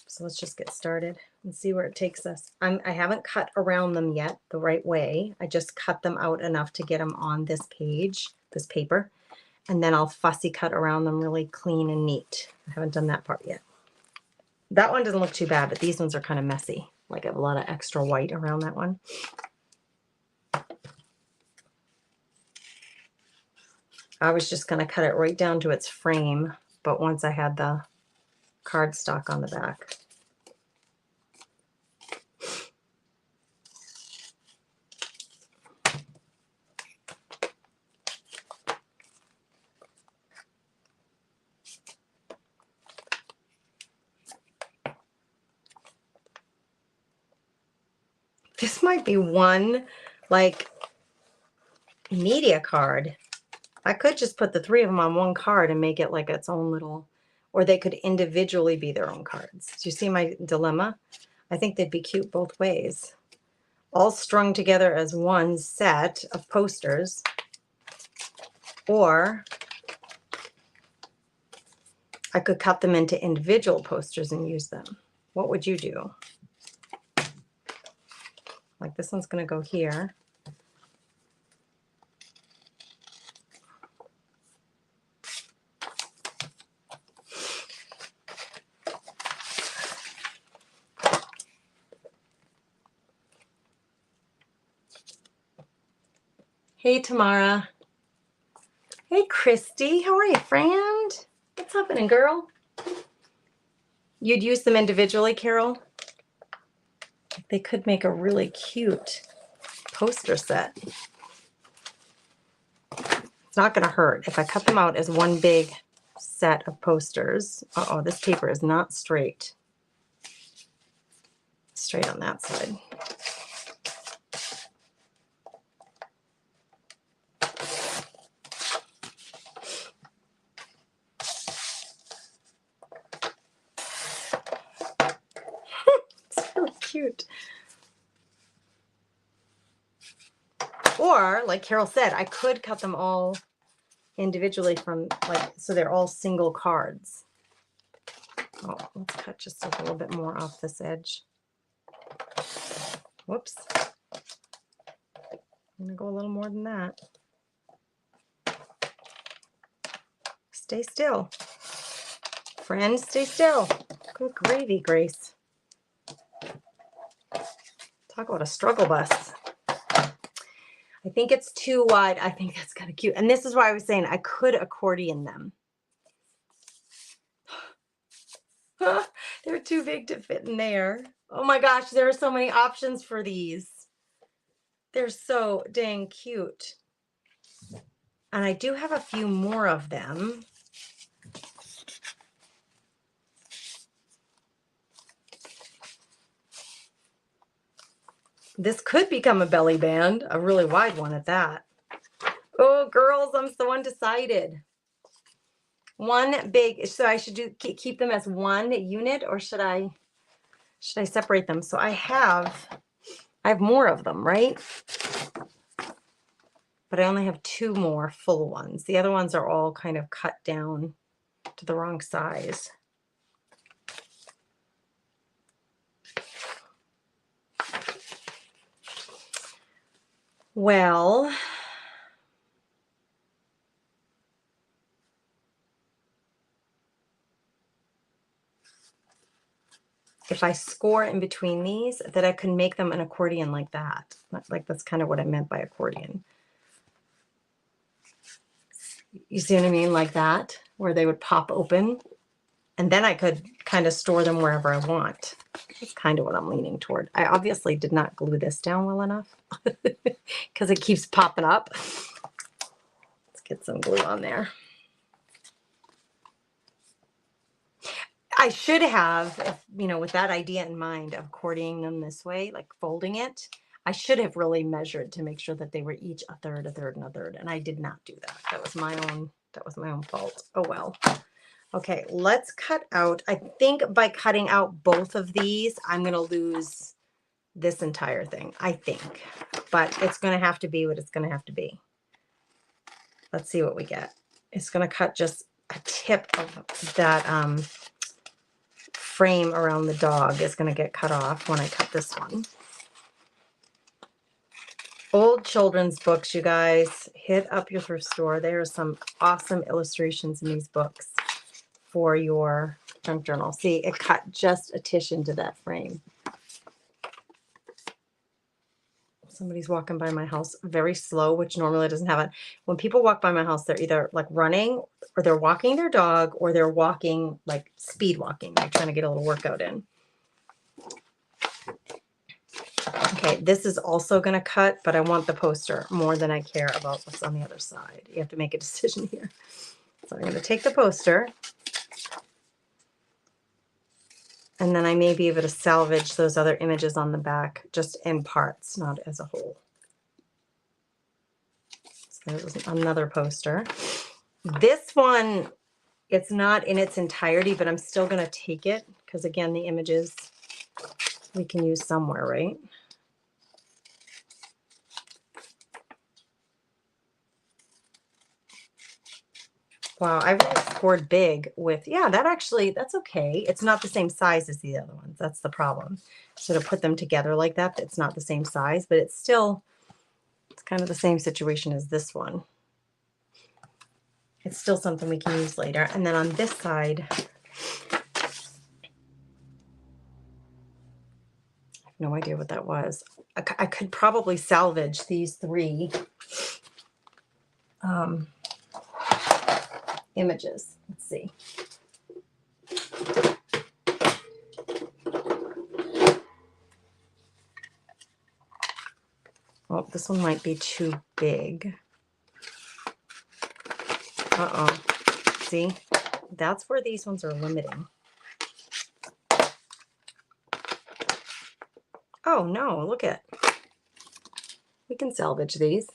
Speaker 2: So let's just get started and see where it takes us. I haven't cut around them yet the right way. I just cut them out enough to get them on this page, this paper, and then I'll fussy cut around them really clean and neat. I haven't done that part yet. That one doesn't look too bad, but these ones are kind of messy. Like I have a lot of extra white around that one. I was just going to cut it right down to its frame, but once I had the cardstock on the back. This might be one like media card. I could just put the three of them on one card and make it like its own little, or they could individually be their own cards. Do you see my dilemma? I think they'd be cute both ways. All strung together as one set of posters, or I could cut them into individual posters and use them. What would you do? Like this one's going to go here. Hey, Tamara. Hey, Christy. How are you, friend? What's happening, girl? You'd use them individually, Carol? They could make a really cute poster set. It's not going to hurt if I cut them out as one big set of posters. Uh-oh, this paper is not straight. Straight on that side. It's really cute. Or, like Carol said, I could cut them all individually from like, so they're all single cards. Oh, let's cut just a little bit more off this edge. Whoops. I'm gonna go a little more than that. Stay still. Friend, stay still. Good gravy, Grace. Talk about a struggle bus. I think it's too wide. I think that's kind of cute. And this is why I was saying I could accordion them. They're too big to fit in there. Oh my gosh, there are so many options for these. They're so dang cute. And I do have a few more of them. This could become a belly band, a really wide one at that. Oh, girls, I'm so undecided. One big, so I should keep them as one unit, or should I separate them? So I have more of them, right? But I only have 2 more full ones. The other ones are all kind of cut down to the wrong size. Well, if I score in between these, that I could make them an accordion like that. Like that's kind of what I meant by accordion. You see what I mean? Like that, where they would pop open. And then I could kind of store them wherever I want. That's kind of what I'm leaning toward. I obviously did not glue this down well enough because it keeps popping up. Let's get some glue on there. I should have, you know, with that idea in mind of cording them this way, like folding it, I should have really measured to make sure that they were each a third, a third, and a third. And I did not do that. That was my own fault. Oh well. Okay, let's cut out. I think by cutting out both of these, I'm going to lose this entire thing, I think. But it's going to have to be what it's going to have to be. Let's see what we get. It's going to cut just a tip of that frame around the dog is going to get cut off when I cut this one. Old children's books, you guys. Hit up your thrift store. There are some awesome illustrations in these books for your junk journal. See, it cut just a tish into that frame. Somebody's walking by my house very slow, which normally doesn't have it. When people walk by my house, they're either like running or they're walking their dog or they're walking, like speed walking. They're trying to get a little workout in. Okay, this is also going to cut, but I want the poster more than I care about what's on the other side. You have to make a decision here. So I'm going to take the poster. And then I may be able to salvage those other images on the back just in parts, not as a whole. So there's another poster. This one, it's not in its entirety, but I'm still going to take it because, again, the images we can use somewhere, right? Wow, I really scored big with, yeah, that's okay. It's not the same size as the other ones. That's the problem. So to put them together like that, it's not the same size, but it's kind of the same situation as this one. It's still something we can use later. And then on this side, I have no idea what that was. I could probably salvage these 3 images. Let's see. Well, this one might be too big. Uh-oh. See? That's where these ones are limiting. Oh, no, look at. We can salvage these.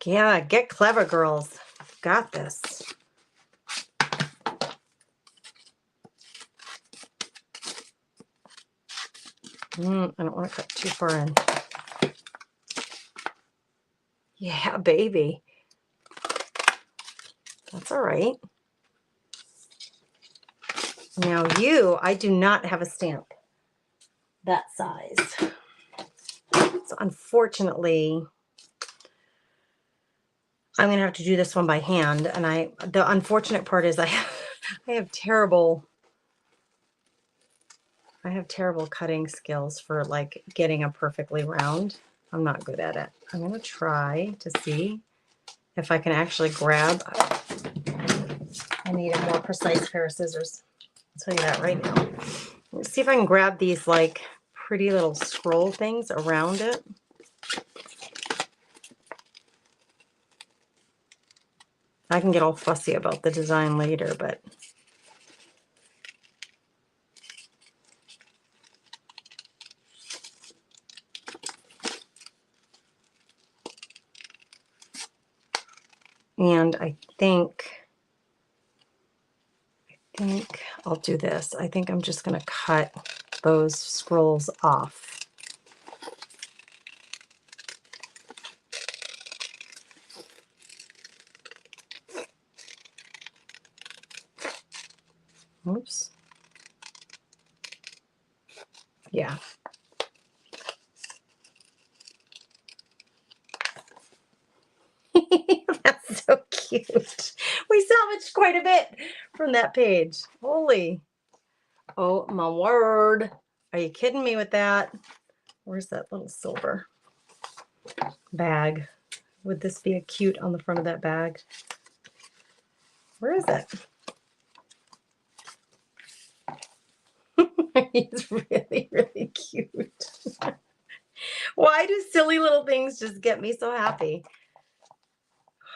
Speaker 2: Yeah, get clever, girls. Got this. I don't want to cut too far in. Yeah, baby. That's all right. Now I do not have a stamp that size. So unfortunately, I'm going to have to do this one by hand. And the unfortunate part is I have terrible cutting skills for like getting a perfectly round. I'm not good at it. I'm going to try to see if I can actually grab. I need a more precise pair of scissors. I'll tell you that right now. Let's see if I can grab these like pretty little scroll things around it. I can get all fussy about the design later, but and I think I'll do this. I think I'm just going to cut those scrolls off. Oops. Yeah. That's so cute. We salvaged quite a bit from that page. Holy. Oh my word. Are you kidding me with that? Where's that little silver bag? Would this be a cute on the front of that bag? Where is it? He's really, really cute. Why do silly little things just get me so happy?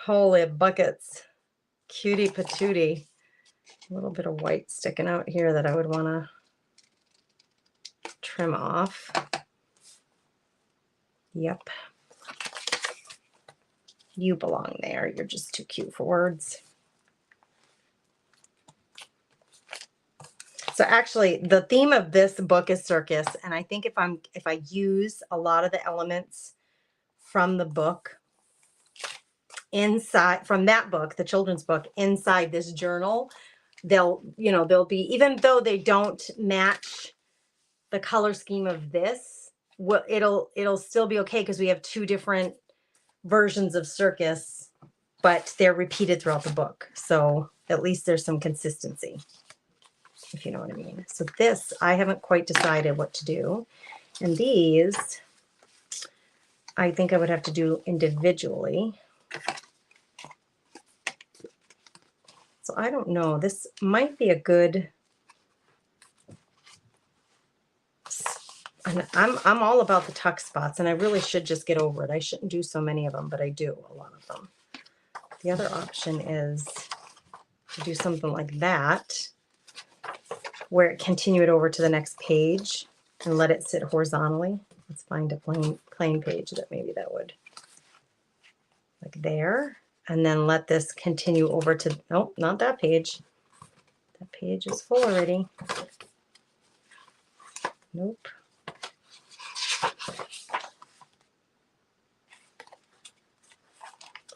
Speaker 2: Holy buckets. Cutie patootie. A little bit of white sticking out here that I would want to trim off. Yep. You belong there. You're just too cute for words. So actually, the theme of this book is circus, and I think if I use a lot of the elements from the book inside, from that book, the children's book, inside this journal, they'll be, even though they don't match the color scheme of this, it'll still be okay because we have two different versions of circus, but they're repeated throughout the book. So at least there's some consistency, if you know what I mean. So this, I haven't quite decided what to do. And these, I think I would have to do individually. So I don't know. This might be a good... And I'm all about the tuck spots, and I really should just get over it. I shouldn't do so many of them, but I do a lot of them. The other option is to do something like that, where it continue it over to the next page and let it sit horizontally. Let's find a plain page that maybe that would, like there, and then let this continue over to, nope, not that page. That page is full already. Nope.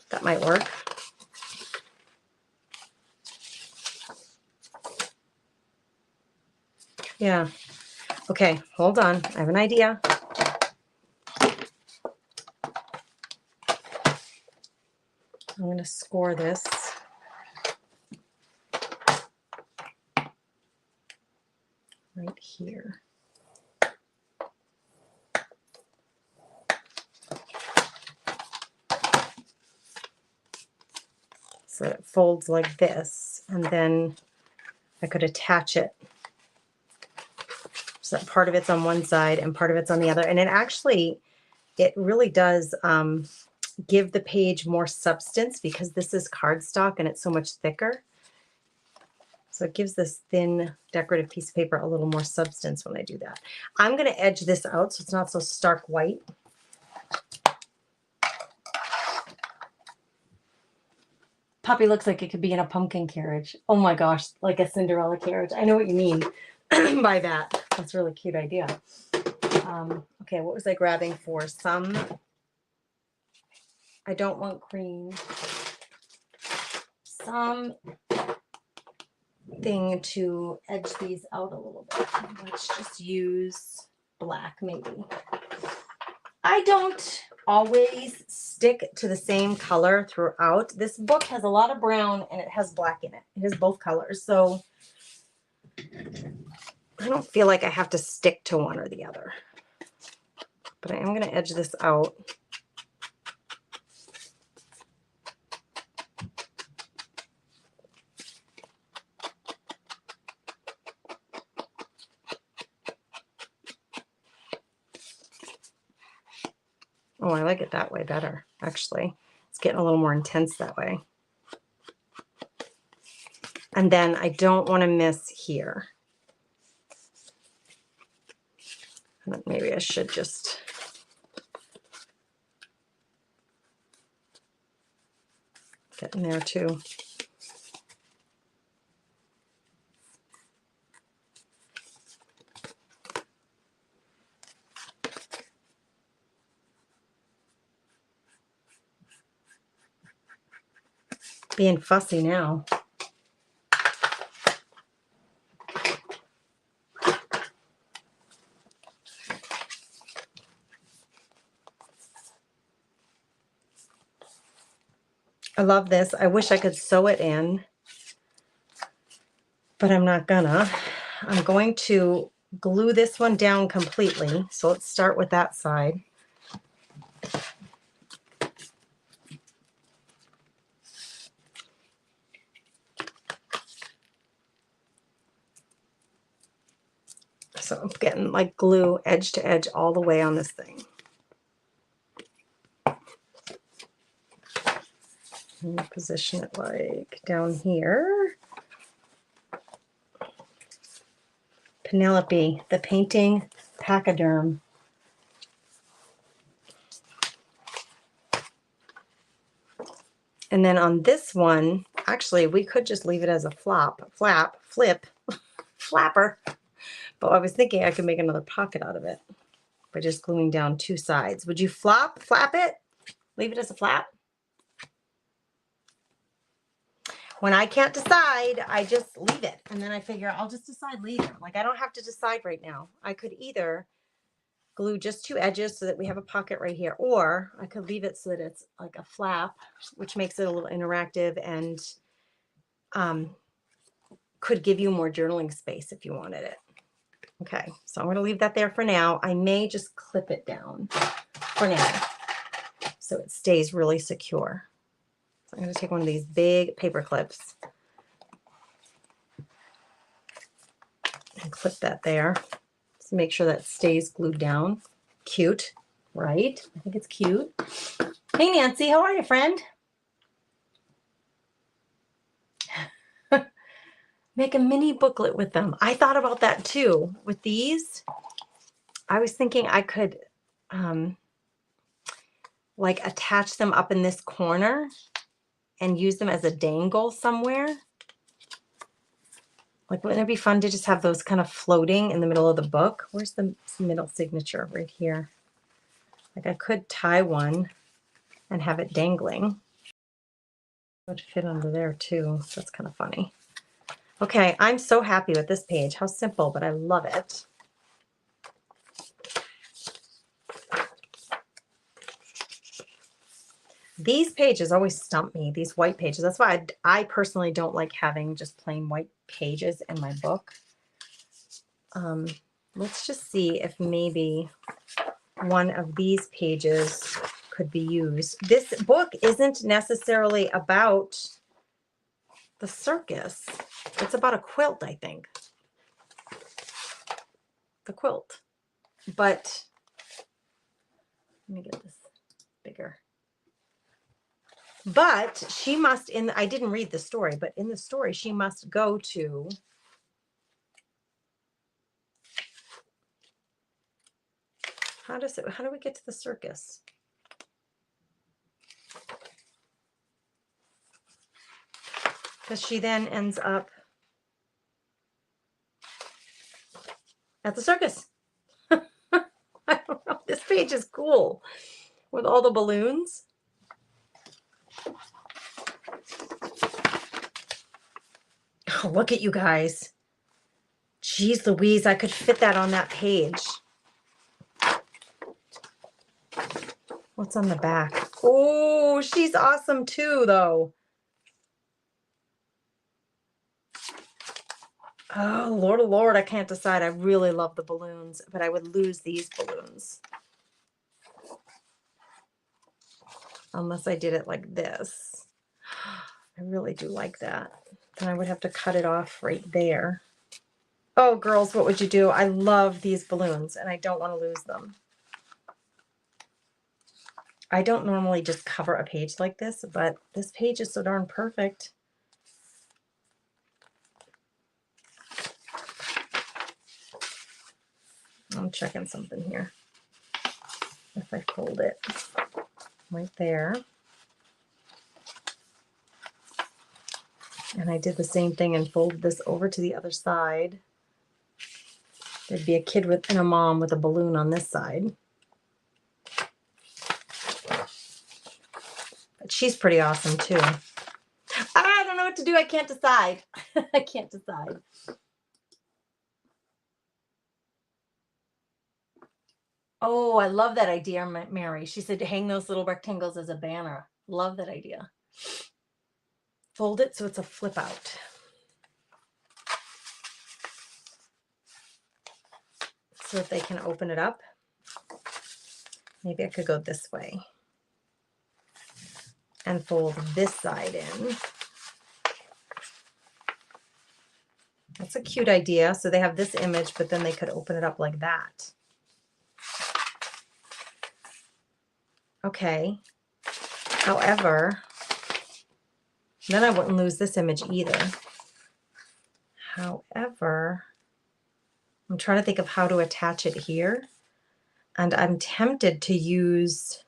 Speaker 2: That might work. Yeah. Okay, hold on. I have an idea. I'm going to score this. Right here. So it folds like this, and then I could attach it. So that part of it's on one side and part of it's on the other. And it really does give the page more substance because this is cardstock and it's so much thicker. So it gives this thin decorative piece of paper a little more substance when I do that. I'm going to edge this out so it's not so stark white. Puppy looks like it could be in a pumpkin carriage. Oh my gosh, like a Cinderella carriage. I know what you mean by that. That's a really cute idea. Okay, what was I grabbing for? I don't want green. some thing to edge these out a little bit. Let's just use black maybe. I don't always stick to the same color throughout. This book has a lot of brown and it has black in it. It has both colors. So I don't feel like I have to stick to one or the other. But I am going to edge this out. Oh, I like it that way better, actually. It's getting a little more intense that way. And then I don't want to miss here. Maybe I should just get in there too. Being fussy now. I love this. I wish I could sew it in, but I'm not gonna. I'm going to glue this one down completely. So let's start with that side. So I'm getting like glue edge to edge all the way on this thing. And position it like down here. Penelope, the painting pachyderm. And then on this one, actually, we could just leave it as a flip, flapper. But I was thinking I could make another pocket out of it by just gluing down two sides. Would you flap it? Leave it as a flap? When I can't decide, I just leave it. And then I figure I'll just decide later. Like I don't have to decide right now. I could either glue just two edges so that we have a pocket right here, or I could leave it so that it's like a flap, which makes it a little interactive and could give you more journaling space if you wanted it. Okay, so I'm going to leave that there for now. I may just clip it down for now so it stays really secure. So I'm going to take one of these big paper clips and clip that there. Just make sure that stays glued down. Cute, right? I think it's cute. Hey, Nancy, how are you, friend? Make a mini booklet with them. I thought about that too. With these, I was thinking I could like attach them up in this corner and use them as a dangle somewhere. Like, wouldn't it be fun to just have those kind of floating in the middle of the book? Where's the middle signature? Right here. Like I could tie one and have it dangling. It would fit under there too. That's kind of funny. Okay, I'm so happy with this page. How simple, but I love it. These pages always stump me, these white pages. That's why I personally don't like having just plain white pages in my book. Let's just see if maybe one of these pages could be used. This book isn't necessarily about the circus. It's about a quilt, I think. The quilt. But let me get this bigger. But she must, I didn't read the story, but in the story, she must go to how do we get to the circus? Because she then ends up at the circus. I don't know. This page is cool with all the balloons. Oh, look at you guys. Jeez Louise, I could fit that on that page. What's on the back? Oh, she's awesome too, though. Oh, Lord, oh Lord, I can't decide. I really love the balloons, but I would lose these balloons. Unless I did it like this. I really do like that. Then I would have to cut it off right there. Oh, girls, what would you do? I love these balloons, and I don't want to lose them. I don't normally just cover a page like this, but this page is so darn perfect. I'm checking something here. If I fold it right there. And I did the same thing and folded this over to the other side. There'd be a kid and a mom with a balloon on this side. But she's pretty awesome too. I don't know what to do. I can't decide. I can't decide. Oh, I love that idea, Mary. She said to hang those little rectangles as a banner. Love that idea. Fold it so it's a flip out. So that they can open it up. Maybe I could go this way and fold this side in. That's a cute idea. So they have this image, but then they could open it up like that. Okay. However, then I wouldn't lose this image either. However, I'm trying to think of how to attach it here. And I'm tempted to use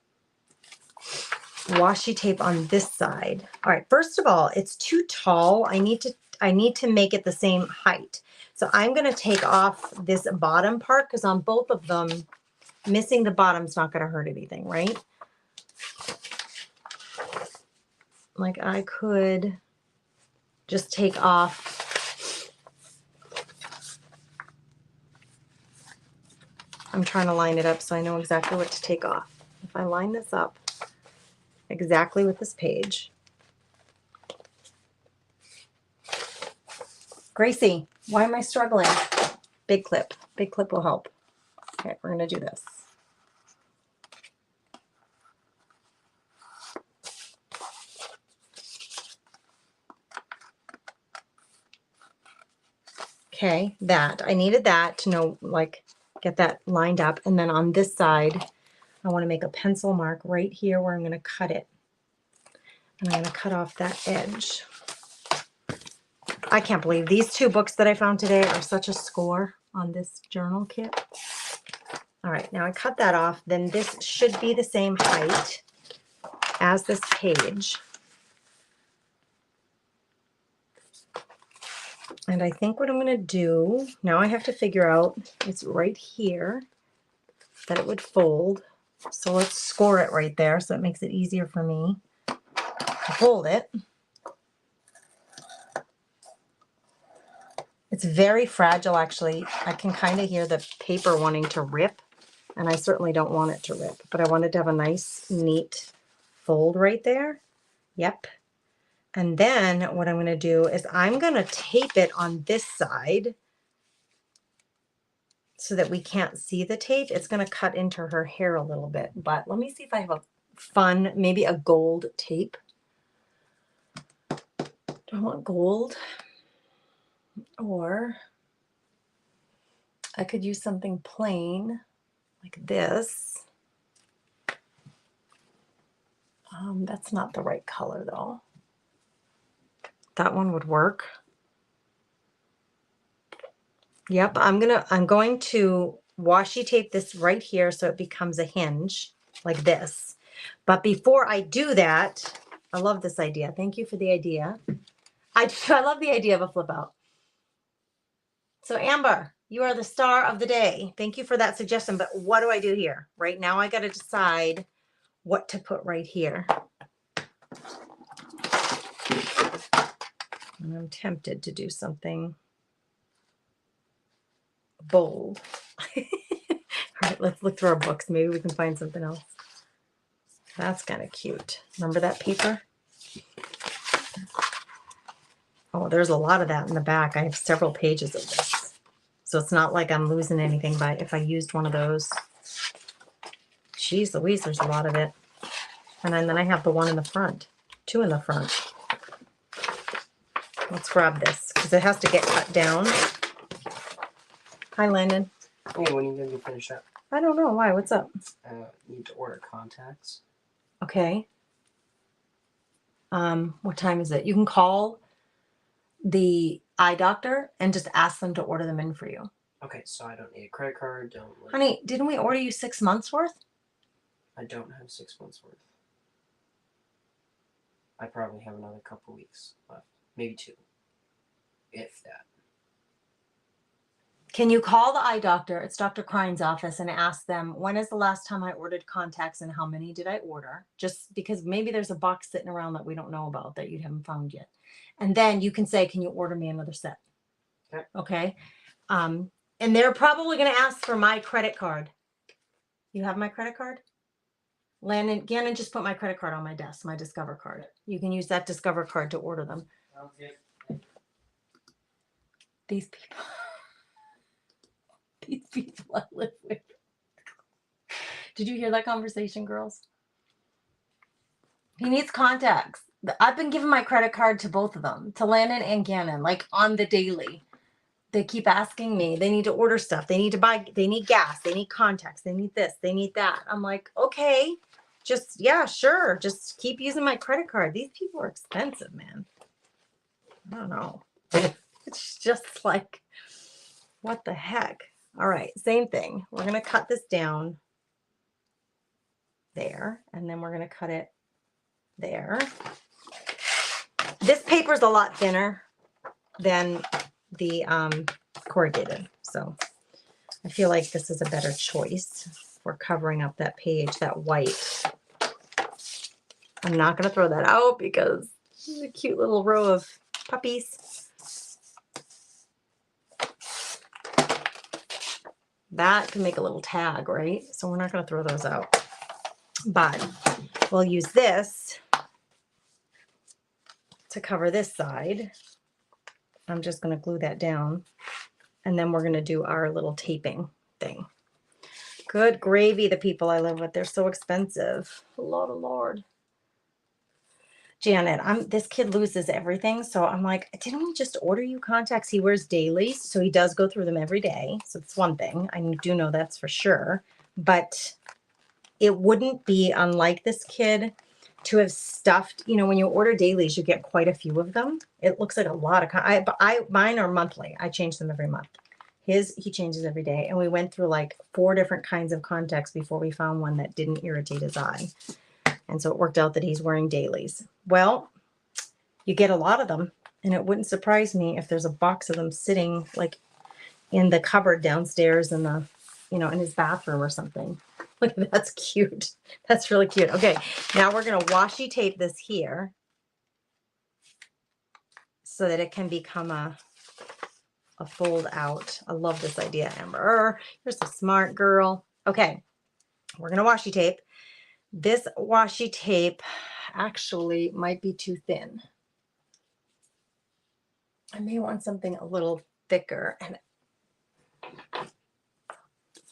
Speaker 2: washi tape on this side. All right, first of all, it's too tall. I need to make it the same height. So I'm going to take off this bottom part because on both of them, missing the bottom's not going to hurt anything, right? Like I could just take off I'm trying to line it up so I know exactly what to take off. If I line this up exactly with this page. Gracie, why am I struggling? Big clip. Big clip will help. Okay, we're going to do this. Okay, that. I needed that to know, like, get that lined up. And then on this side, I want to make a pencil mark right here where I'm going to cut it. And I'm going to cut off that edge. I can't believe these two books that I found today are such a score on this journal kit. All right, now I cut that off. Then this should be the same height as this page. And I think what I'm going to do, now I have to figure out, it's right here that it would fold. So let's score it right there so it makes it easier for me to fold it. It's very fragile, actually. I can kind of hear the paper wanting to rip, and I certainly don't want it to rip, but I wanted to have a nice, neat fold right there. Yep. And then what I'm going to do is I'm going to tape it on this side so that we can't see the tape. It's going to cut into her hair a little bit, but let me see if I have a fun, maybe a gold tape. Do I want gold? Or I could use something plain like this. That's not the right color though. That one would work. Yep, I'm going to washi tape this right here so it becomes a hinge like this. But before I do that, I love this idea. Thank you for the idea. I love the idea of a flip out. So Amber, you are the star of the day. Thank you for that suggestion. But what do I do here? Right now I got to decide what to put right here. And I'm tempted to do something bold. All right, let's look through our books. Maybe we can find something else. That's kind of cute. Remember that paper? Oh, there's a lot of that in the back. I have several pages of this. So it's not like I'm losing anything by if I used one of those. Jeez Louise, there's a lot of it. And then I have the one in the front. 2 in the front. Let's grab this because it has to get cut down. Hi, Landon.
Speaker 3: Hey, when are you going to finish up?
Speaker 2: I don't know. Why? What's up?
Speaker 3: Need to order contacts.
Speaker 2: Okay. What time is it? You can call the eye doctor and just ask them to order them in for you.
Speaker 3: Okay, so I don't need a credit card.
Speaker 2: Honey, didn't we order you 6 months worth?
Speaker 3: I don't have 6 months worth. I probably have another couple weeks left. Maybe 2. If that.
Speaker 2: Can you call the eye doctor? It's Dr. Krine's office and ask them, when is the last time I ordered contacts and how many did I order? Just because maybe there's a box sitting around that we don't know about that you haven't found yet. And then you can say, can you order me another set?
Speaker 3: Okay.
Speaker 2: Okay. And they're probably going to ask for my credit card. You have my credit card? Landon, Gannon just put my credit card on my desk, my Discover card. You can use that Discover card to order them.
Speaker 3: Okay.
Speaker 2: These people. These people I live with. Did you hear that conversation, girls? He needs contacts. I've been giving my credit card to both of them, to Landon and Gannon, like on the daily. They keep asking me. They need to order stuff. They need to buy. They need gas. They need contacts. They need this. They need that. I'm like, okay, just, yeah, sure. Just keep using my credit card. These people are expensive, man. I don't know. It's just like, what the heck? All right, same thing. We're going to cut this down there, and then we're going to cut it there. This paper is a lot thinner than the corrugated, so I feel like this is a better choice for covering up that page, that white. I'm not going to throw that out because it's a cute little row of puppies. That can make a little tag, right? So we're not going to throw those out. But we'll use this to cover this side. I'm just going to glue that down. And then we're going to do our little taping thing. Good gravy, the people I live with. They're so expensive. Lord, oh Lord. Janet, this kid loses everything. So I'm like, didn't we just order you contacts? He wears dailies, so he does go through them every day. So it's one thing. I do know that's for sure. But it wouldn't be unlike this kid to have stuffed, you know, when you order dailies, you get quite a few of them. It looks like a lot of, mine are monthly. I change them every month. He changes every day. And we went through like 4 different kinds of contacts before we found one that didn't irritate his eye. And so it worked out that he's wearing dailies. Well, you get a lot of them, and it wouldn't surprise me if there's a box of them sitting like in the cupboard downstairs in the, you know, in his bathroom or something. Look, that's cute. That's really cute. Okay, now we're going to washi tape this here so that it can become a fold out. I love this idea, Amber. You're so smart, girl. Okay, we're going to washi tape. This washi tape actually might be too thin. I may want something a little thicker. And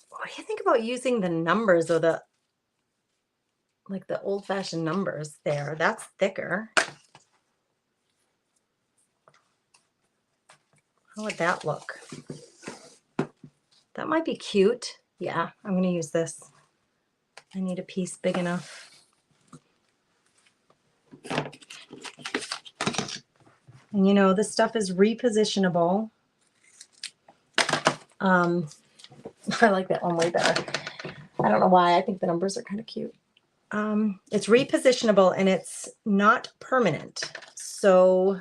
Speaker 2: what do you think about using the numbers or the old-fashioned numbers there? That's thicker. How would that look? That might be cute. Yeah, I'm going to use this. I need a piece big enough. And you know, this stuff is repositionable. I like that one way better. I don't know why. I think the numbers are kind of cute. It's repositionable and it's not permanent. So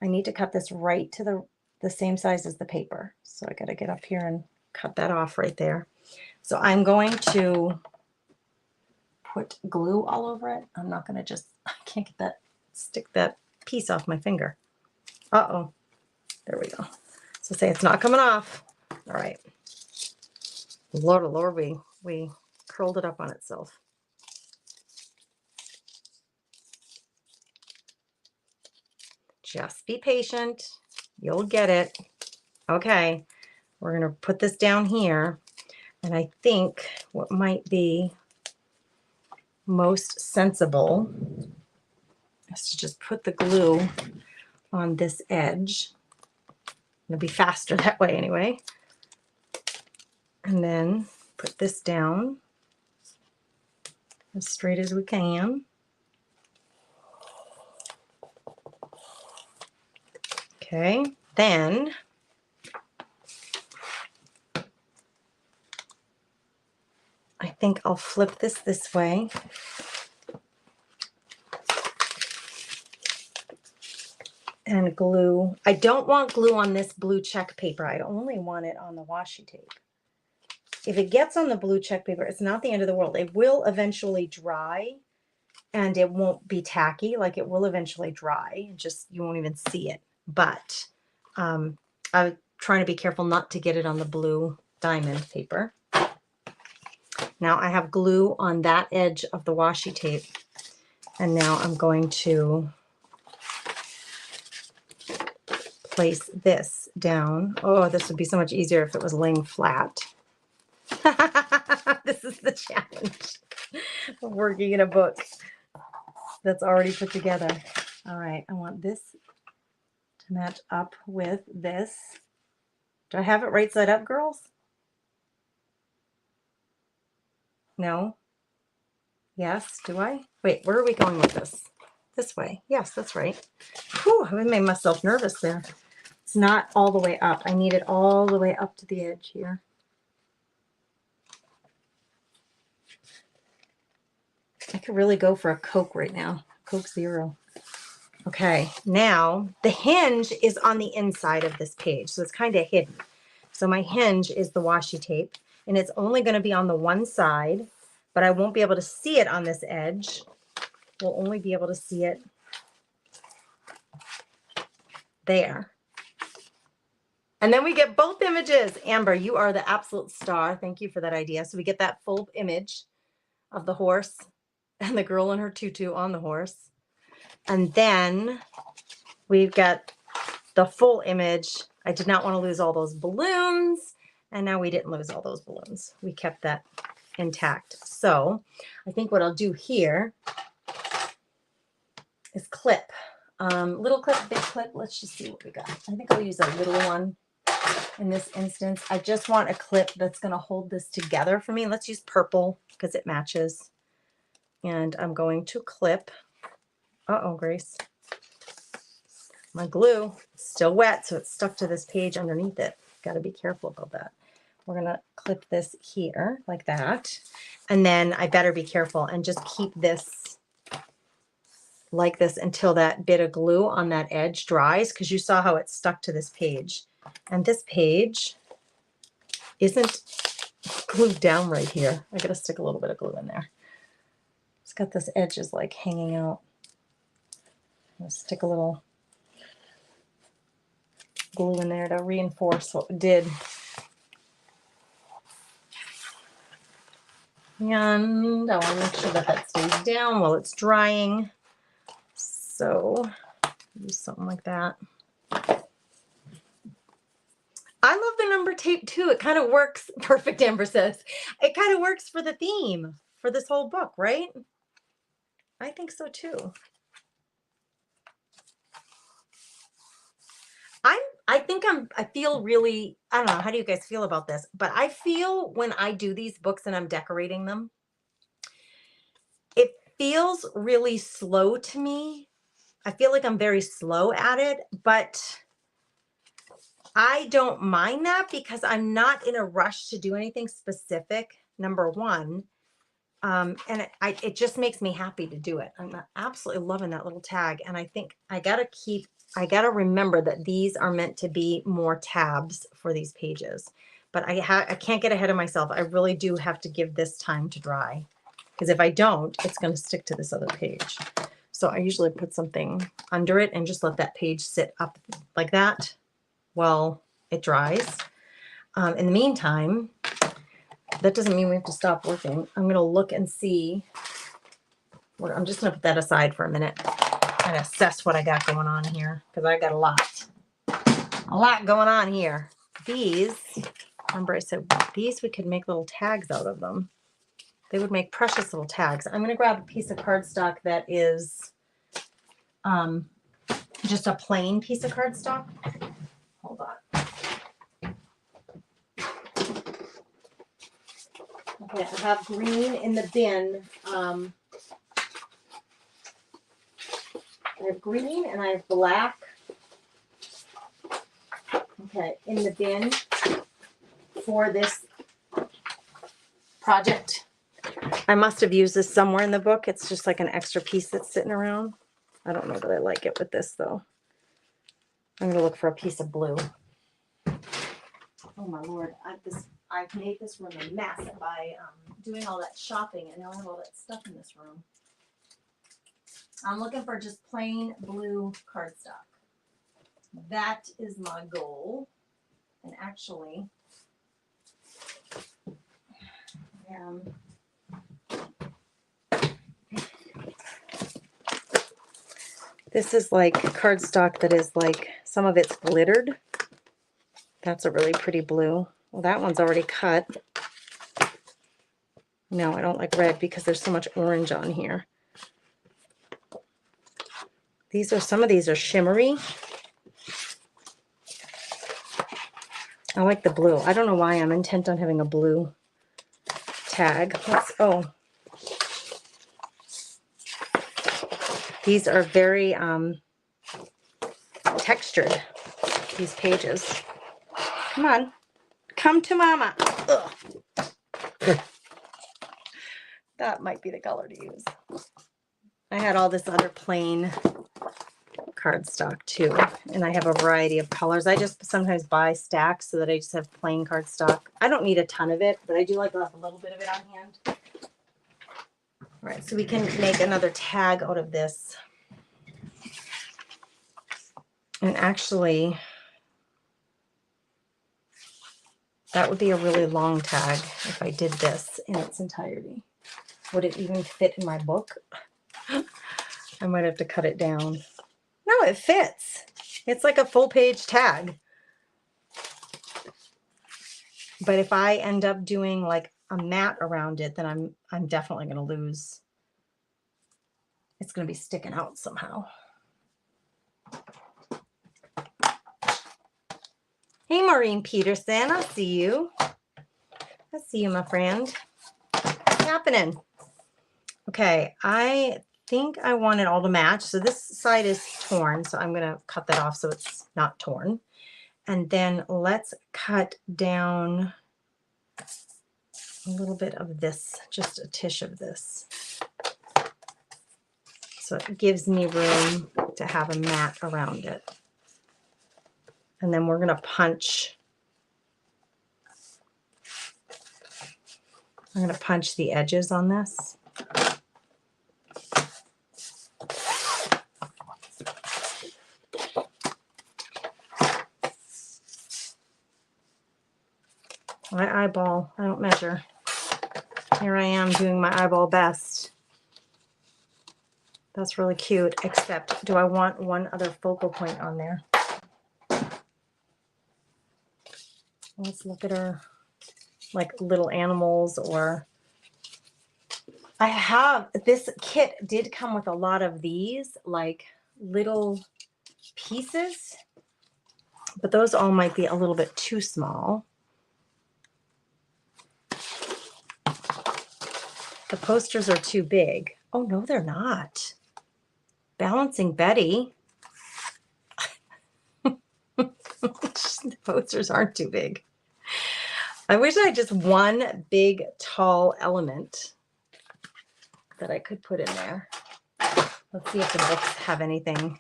Speaker 2: I need to cut this right to the same size as the paper. So I got to get up here and cut that off right there. So I'm going to put glue all over it. I'm not going to I can't get stick that piece off my finger. Uh-oh. There we go. So say it's not coming off. All right. Lord, oh Lord, we curled it up on itself. Just be patient. You'll get it. Okay. We're going to put this down here. And I think what might be most sensible is to just put the glue on this edge. It'll be faster that way anyway. And then put this down as straight as we can. Okay, then I think I'll flip this way. And glue. I don't want glue on this blue check paper. I only want it on the washi tape. If it gets on the blue check paper, it's not the end of the world. It will eventually dry and it won't be tacky. Like it will eventually dry. Just, you won't even see it. But I'm trying to be careful not to get it on the blue diamond paper. Now I have glue on that edge of the washi tape. And now I'm going to place this down. Oh, this would be so much easier if it was laying flat. This is the challenge of working in a book that's already put together. All right, I want this to match up with this. Do I have it right side up, girls? No? Yes, do I? Wait, where are we going with this? This way. Yes, that's right. Whew, I made myself nervous there. It's not all the way up. I need it all the way up to the edge here. I could really go for a Coke right now. Coke Zero. Okay, now the hinge is on the inside of this page, so it's kind of hidden. So my hinge is the washi tape, and it's only going to be on the one side, but I won't be able to see it on this edge. We'll only be able to see it there. And then we get both images. Amber, you are the absolute star. Thank you for that idea. So we get that full image of the horse and the girl in her tutu on the horse. And then we've got the full image. I did not want to lose all those balloons. And now we didn't lose all those balloons. We kept that intact. So I think what I'll do here is clip. Little clip, big clip. Let's just see what we got. I think I'll use a little one in this instance. I just want a clip that's going to hold this together for me. Let's use purple because it matches. And I'm going to clip. Uh-oh, Grace. My glue is still wet, so it's stuck to this page underneath it. Got to be careful about that. We're going to clip this here like that. And then I better be careful and just keep this like this until that bit of glue on that edge dries, because you saw how it's stuck to this page. And this page isn't glued down right here. I got to stick a little bit of glue in there. It's got this edge is like hanging out. I'll stick a little glue in there to reinforce what we did. And I want to make sure that that stays down while it's drying. So use something like that. I love the number tape too. It kind of works. Perfect, Amber says. It kind of works for the theme for this whole book, right? I think so too. I feel really, I don't know, how do you guys feel about this? But I feel when I do these books and I'm decorating them, it feels really slow to me. I feel like I'm very slow at it, but I don't mind that because I'm not in a rush to do anything specific, number one. And it just makes me happy to do it. I'm absolutely loving that little tag. And I think I got to remember that these are meant to be more tabs for these pages. But I can't get ahead of myself. I really do have to give this time to dry. Because if I don't, it's going to stick to this other page. So I usually put something under it and just let that page sit up like that while it dries. In the meantime, that doesn't mean we have to stop working. I'm going to look and see. I'm just going to put that aside for a minute and assess what I got going on here, because I got a lot going on here. These, remember I said these we could make little tags out of them. They would make precious little tags. I'm going to grab a piece of cardstock that is just a plain piece of cardstock. Hold on. Okay, I have green in the bin. I have green and I have black. Okay, in the bin for this project. I must have used this somewhere in the book. It's just like an extra piece that's sitting around. I don't know that I like it with this though. I'm gonna look for a piece of blue. Oh my Lord, I've made this room a mess by doing all that shopping, and now I have all that stuff in this room. I'm looking for just plain blue cardstock. That is my goal. And actually, this is like cardstock that is like, some of it's glittered. That's a really pretty blue. Well, that one's already cut. No, I don't like red because there's so much orange on here. Some of these are shimmery. I like the blue. I don't know why I'm intent on having a blue tag. These are very textured, these pages. Come on, come to mama. Ugh. That might be the color to use. I had all this other plain cardstock too, and I have a variety of colors. I just sometimes buy stacks so that I just have plain cardstock. I don't need a ton of it, but I do like to have a little bit of it on hand. All right, so we can make another tag out of this. And actually, that would be a really long tag if I did this in its entirety. Would it even fit in my book? I might have to cut it down. No, it fits. It's like a full page tag. But if I end up doing like a mat around it, then I'm definitely going to lose. It's going to be sticking out somehow. Hey, Maureen Peterson, I see you. I see you, my friend. What's happening? Okay, I think I want it all to match. So this side is torn, so I'm going to cut that off so it's not torn. And then let's cut down a little bit of this, just a tish of this. So it gives me room to have a mat around it. And then we're going to punch. I'm going to punch the edges on this. I eyeball, I don't measure. Here I am doing my eyeball best. That's really cute, except do I want one other focal point on there? Let's look at her, like little animals, or I have, this kit did come with a lot of these, like little pieces, but those all might be a little bit too small. The posters are too big. Oh, no, they're not. Balancing Betty. The posters aren't too big. I wish I had just one big, tall element that I could put in there. Let's see if the books have anything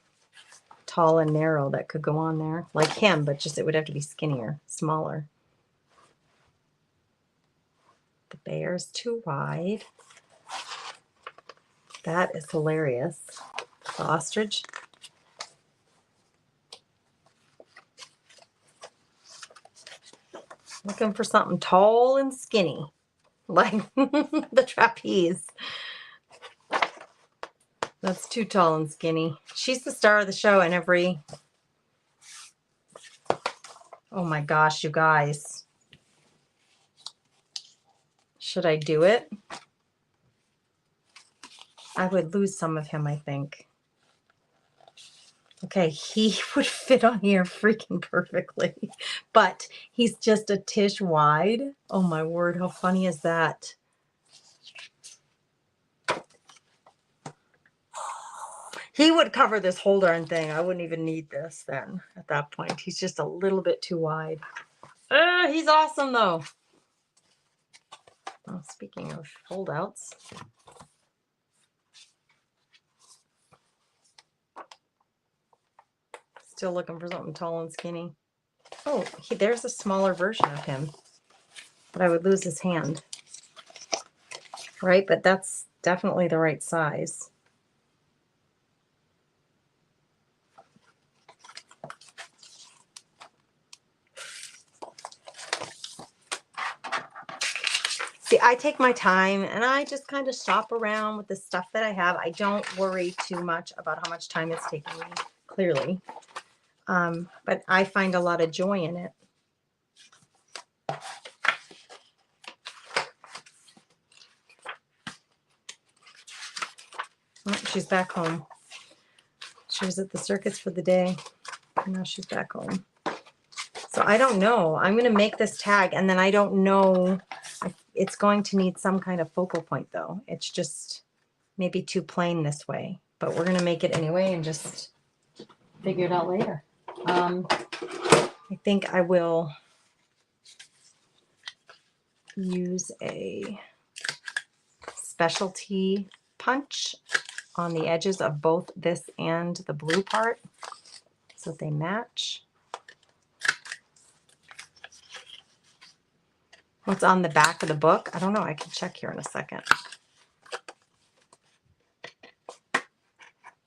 Speaker 2: tall and narrow that could go on there. Like him, but just it would have to be skinnier, smaller. The bear's too wide. That is hilarious. The ostrich. Looking for something tall and skinny, like the trapeze. That's too tall and skinny. She's the star of the show in every... Oh my gosh, you guys. Should I do it? I would lose some of him, I think. Okay, he would fit on here freaking perfectly. But he's just a tish wide. Oh my word, how funny is that? He would cover this whole darn thing. I wouldn't even need this then at that point. He's just a little bit too wide. He's awesome though. Oh, speaking of holdouts. Still looking for something tall and skinny. Oh, there's a smaller version of him. But I would lose his hand. Right? But that's definitely the right size. See, I take my time and I just kind of shop around with the stuff that I have. I don't worry too much about how much time it's taking me, clearly. But I find a lot of joy in it. Oh, she's back home. She was at the circus for the day. And now she's back home. So I don't know. I'm going to make this tag and then I don't know. It's going to need some kind of focal point though. It's just maybe too plain this way. But we're going to make it anyway and just figure it out later. I think I will use a specialty punch on the edges of both this and the blue part so that they match. What's on the back of the book? I don't know. I can check here in a second.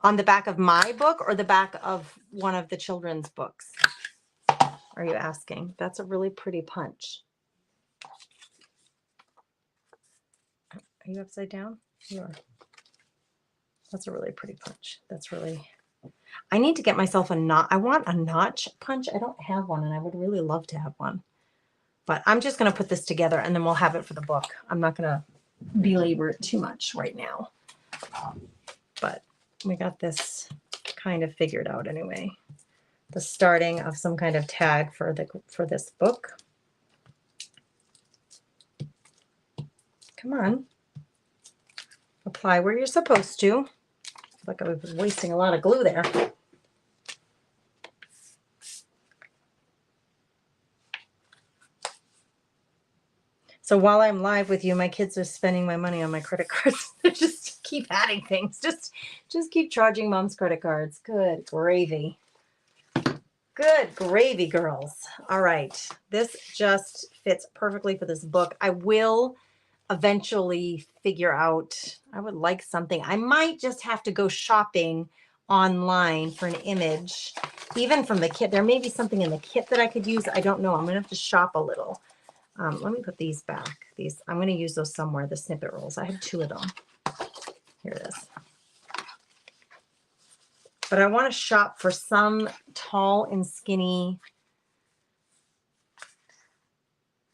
Speaker 2: On the back of my book or the back of one of the children's books? Are you asking? That's a really pretty punch. Are you upside down? You are. That's a really pretty punch. That's really... I need to get myself a notch. I want a notch punch. I don't have one and I would really love to have one. But I'm just going to put this together and then we'll have it for the book. I'm not going to belabor it too much right now. But we got this kind of figured out anyway. The starting of some kind of tag for this book. Come on. Apply where you're supposed to. Like I was wasting a lot of glue there. So while I'm live with you, my kids are spending my money on my credit cards. They just keep adding things. Just keep charging mom's credit cards. Good gravy. Good gravy, girls. All right. This just fits perfectly for this book. I will eventually figure out, I would like something. I might just have to go shopping online for an image, even from the kit. There may be something in the kit that I could use. I don't know. I'm going to have to shop a little. Let me put these back. I'm going to use those somewhere, the snippet rolls. I have 2 of them. Here it is. But I want to shop for some tall and skinny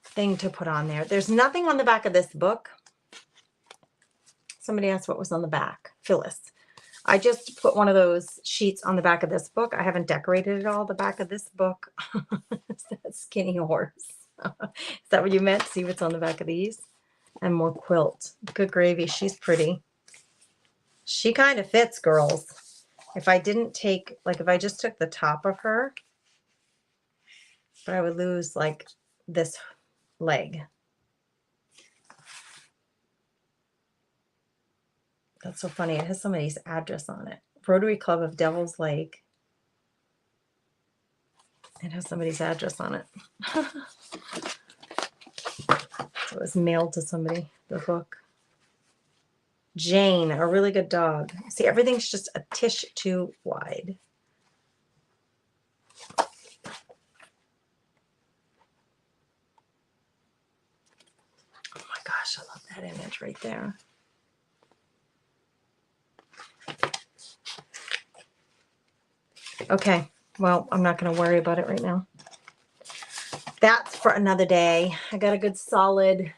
Speaker 2: thing to put on there. There's nothing on the back of this book. Somebody asked what was on the back. Phyllis. I just put one of those sheets on the back of this book. I haven't decorated it all. The back of this book. It's that skinny horse. Is that what you meant? See what's on the back of these? And more quilt. Good gravy. She's pretty. She kind of fits, girls. If I didn't take, like if I just took the top of her, but I would lose like this leg. That's so funny. It has somebody's address on it. Rotary Club of Devil's Lake. It has somebody's address on it. So it was mailed to somebody, the book. Jane, a really good dog. See, everything's just a tish too wide. Oh my gosh, I love that image right there. Okay, well, I'm not going to worry about it right now. That's for another day. I got a good solid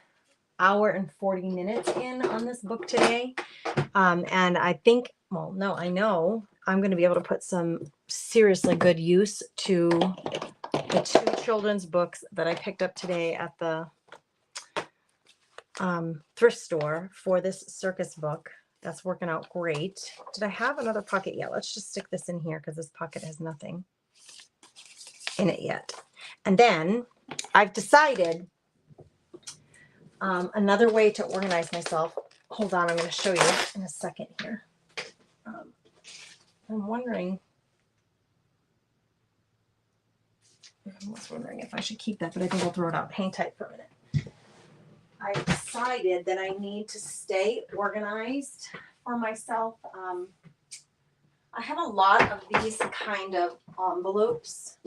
Speaker 2: hour and 40 minutes in on this book today. And I think, well, no, I know I'm going to be able to put some seriously good use to the 2 children's books that I picked up today at the thrift store for this circus book. That's working out great. Did I have another pocket? Yeah, let's just stick this in here because this pocket has nothing in it yet. And then I've decided another way to organize myself. Hold on, I'm going to show you in a second here. I'm wondering if I should keep that, but I think I'll throw it out. Hang tight for a minute. I decided that I need to stay organized for myself. I have a lot of these kind of envelopes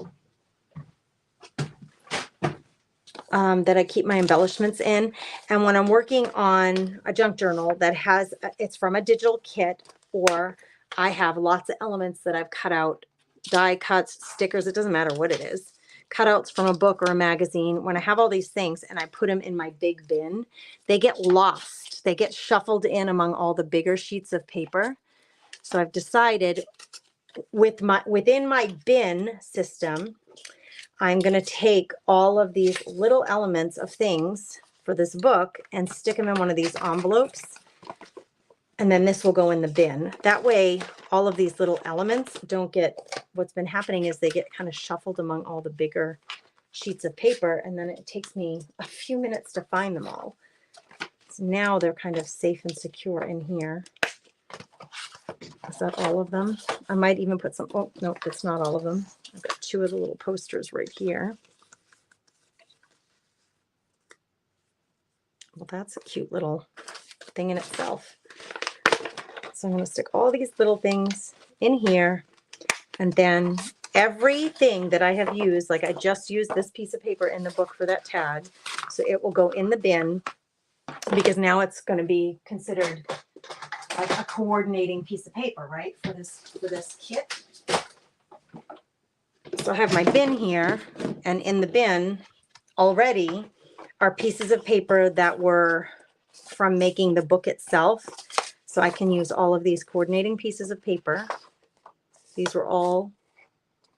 Speaker 2: that I keep my embellishments in. And when I'm working on a junk journal that has, it's from a digital kit, or I have lots of elements that I've cut out, die cuts, stickers, it doesn't matter what it is, cutouts from a book or a magazine. When I have all these things and I put them in my big bin, they get lost. They get shuffled in among all the bigger sheets of paper. So I've decided within my bin system, I'm going to take all of these little elements of things for this book and stick them in one of these envelopes. And then this will go in the bin. That way, all of these little elements don't get, what's been happening is they get kind of shuffled among all the bigger sheets of paper. And then it takes me a few minutes to find them all. So now they're kind of safe and secure in here. Is that all of them? I might even put some, oh, no, it's not all of them. I've got 2 of the little posters right here. Well, that's a cute little thing in itself. So I'm going to stick all these little things in here. And then everything that I have used, like I just used this piece of paper in the book for that tag. So it will go in the bin because now it's going to be considered like a coordinating piece of paper, right? For this kit. So I have my bin here, and in the bin already are pieces of paper that were from making the book itself. So I can use all of these coordinating pieces of paper. These were all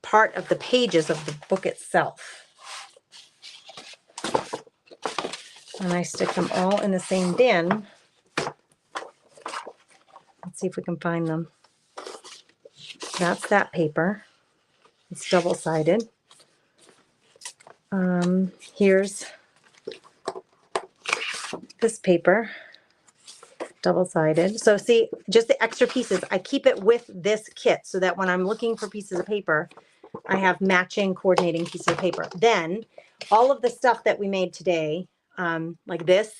Speaker 2: part of the pages of the book itself. And I stick them all in the same bin. Let's see if we can find them. That's that paper. It's double-sided. Here's this paper, double-sided. So see, just the extra pieces, I keep it with this kit so that when I'm looking for pieces of paper, I have matching coordinating pieces of paper. Then all of the stuff that we made today, like this,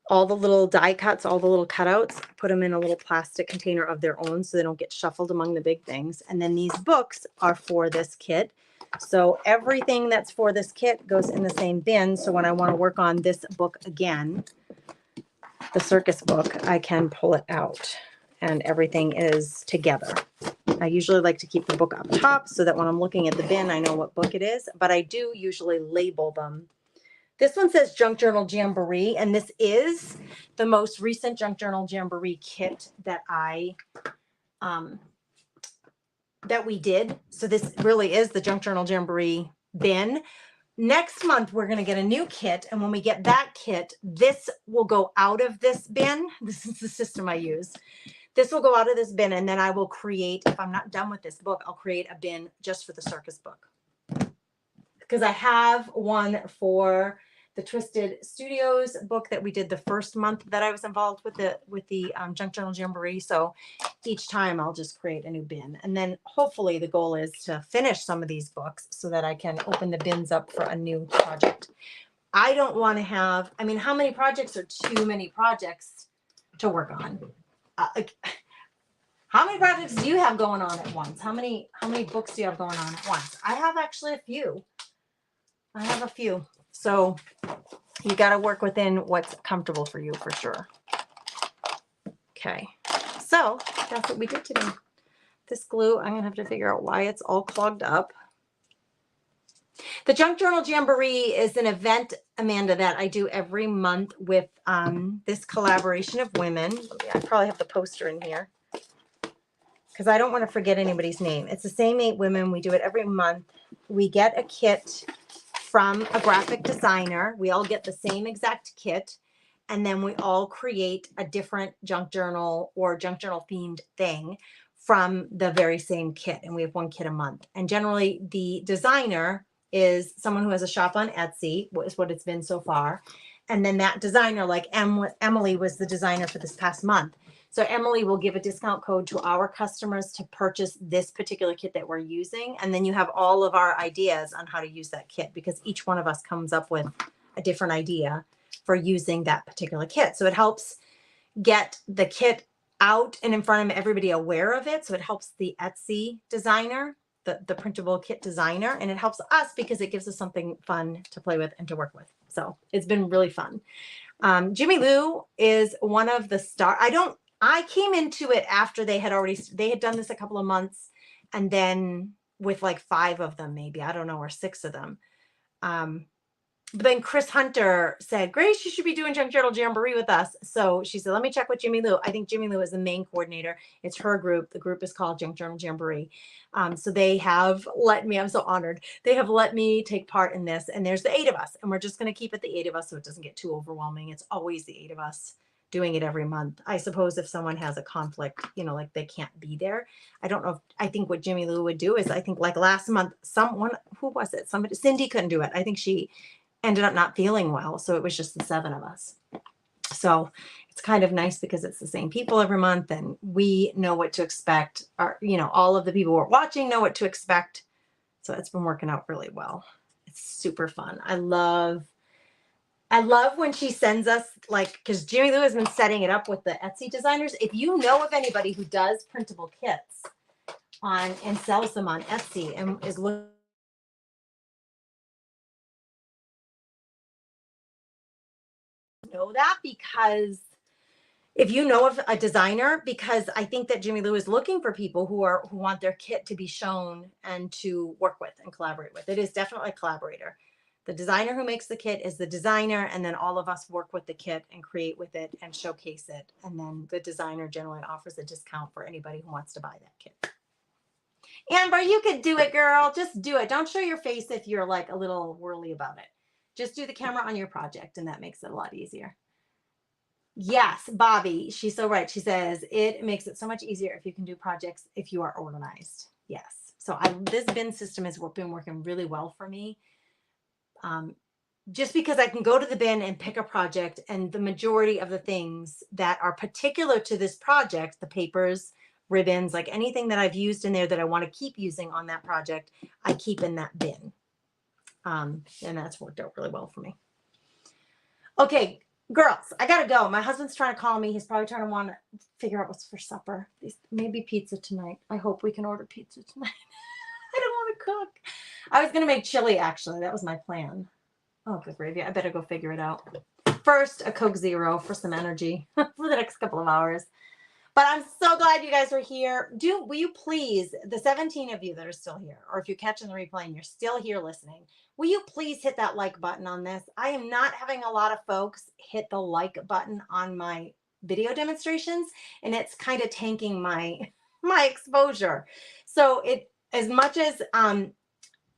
Speaker 2: all the little die cuts, all the little cutouts, put them in a little plastic container of their own so they don't get shuffled among the big things. And then these books are for this kit. So everything that's for this kit goes in the same bin. So when I want to work on this book again, the circus book, I can pull it out and everything is together. I usually like to keep the book up top so that when I'm looking at the bin, I know what book it is, but I do usually label them. This one says Junk Journal Jamboree, and this is the most recent Junk Journal Jamboree kit that we did. So this really is the Junk Journal Jamboree bin. Next month, we're going to get a new kit, and when we get that kit, this will go out of this bin. This is the system I use. This will go out of this bin, and then I will create, if I'm not done with this book, I'll create a bin just for the circus book. Because I have one for the Twisted Studios book that we did the first month that I was involved with the Junk Journal Jamboree. So each time I'll just create a new bin. And then hopefully the goal is to finish some of these books so that I can open the bins up for a new project. I don't want to have, I mean, how many projects are too many projects to work on? How many projects do you have going on at once? How many books do you have going on at once? I have actually a few. I have a few. So you got to work within what's comfortable for you for sure. Okay. So that's what we did today. This glue, I'm going to have to figure out why it's all clogged up. The Junk Journal Jamboree is an event, Amanda, that I do every month with this collaboration of women. I probably have the poster in here because I don't want to forget anybody's name. It's the same 8 women. We do it every month. We get a kit from a graphic designer. We all get the same exact kit. And then we all create a different junk journal or junk journal themed thing from the very same kit. And we have 1 kit a month. And generally the designer is someone who has a shop on Etsy, is what it's been so far. And then that designer, like Emily was the designer for this past month. So Emily will give a discount code to our customers to purchase this particular kit that we're using. And then you have all of our ideas on how to use that kit because each one of us comes up with a different idea for using that particular kit. So it helps get the kit out and in front of everybody aware of it. So it helps the Etsy designer, the printable kit designer, and it helps us because it gives us something fun to play with and to work with. So it's been really fun. Jimmy Lou is one of the I came into it after they had done this a couple of months, and then with like 5 of them, maybe, I don't know, or 6 of them. But then Chris Hunter said, Grace, you should be doing Junk Journal Jamboree with us. So she said, let me check with Jimmy Lou. I think Jimmy Lou is the main coordinator. It's her group. The group is called Junk Journal Jamboree. So they have let me, I'm so honored. They have let me take part in this. And there's the 8 of us. And we're just going to keep it the 8 of us so it doesn't get too overwhelming. It's always the 8 of us doing it every month. I suppose if someone has a conflict, like they can't be there. I don't know. I think what Jimmy Lou would do is I think like last month, who was it? Cindy couldn't do it. I think she ended up not feeling well. So it was just the 7 of us. So it's kind of nice because it's the same people every month and we know what to expect. All of the people who are watching know what to expect. So it's been working out really well. It's super fun. I love when she sends us because Jimmy Lou has been setting it up with the Etsy designers. If you know of anybody who does printable kits and sells them on Etsy and is looking know that, because if you know of a designer, because I think that Jimmy Lou is looking for people who want their kit to be shown and to work with and collaborate with. It is definitely a collaborator. The designer who makes the kit is the designer, and then all of us work with the kit and create with it and showcase it. And then the designer generally offers a discount for anybody who wants to buy that kit. Amber, you could do it, girl. Just do it. Don't show your face if you're like a little whirly about it. Just do the camera on your project, and that makes it a lot easier. Yes, Bobby, she's so right. She says it makes it so much easier if you can do projects if you are organized. Yes. So this bin system has been working really well for me. Just because I can go to the bin and pick a project, and the majority of the things that are particular to this project, the papers, ribbons, like anything that I've used in there that I want to keep using on that project, I keep in that bin. And that's worked out really well for me. Okay, girls, I gotta go. My husband's trying to call me. He's probably trying to want to figure out what's for supper. Maybe pizza tonight. I hope we can order pizza tonight. I don't want to cook. I was gonna make chili, actually. That was my plan. Oh, good gravy. I better go figure it out. First, a Coke Zero for some energy for the next couple of hours. But I'm so glad you guys are here. Will you please, the 17 of you that are still here, or if you're catching the replay and you're still here listening, will you please hit that like button on this? I am not having a lot of folks hit the like button on my video demonstrations, and it's kind of tanking my exposure. So as much as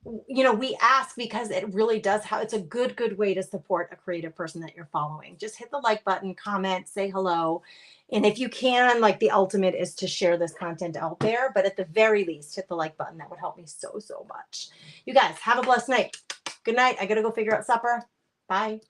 Speaker 2: we ask, because it really does it's a good way to support a creative person that you're following. Just hit the like button, comment, say hello. And if you can, the ultimate is to share this content out there, but at the very least, hit the like button. That would help me so much. You guys have a blessed night. Good night. I got to go figure out supper. Bye.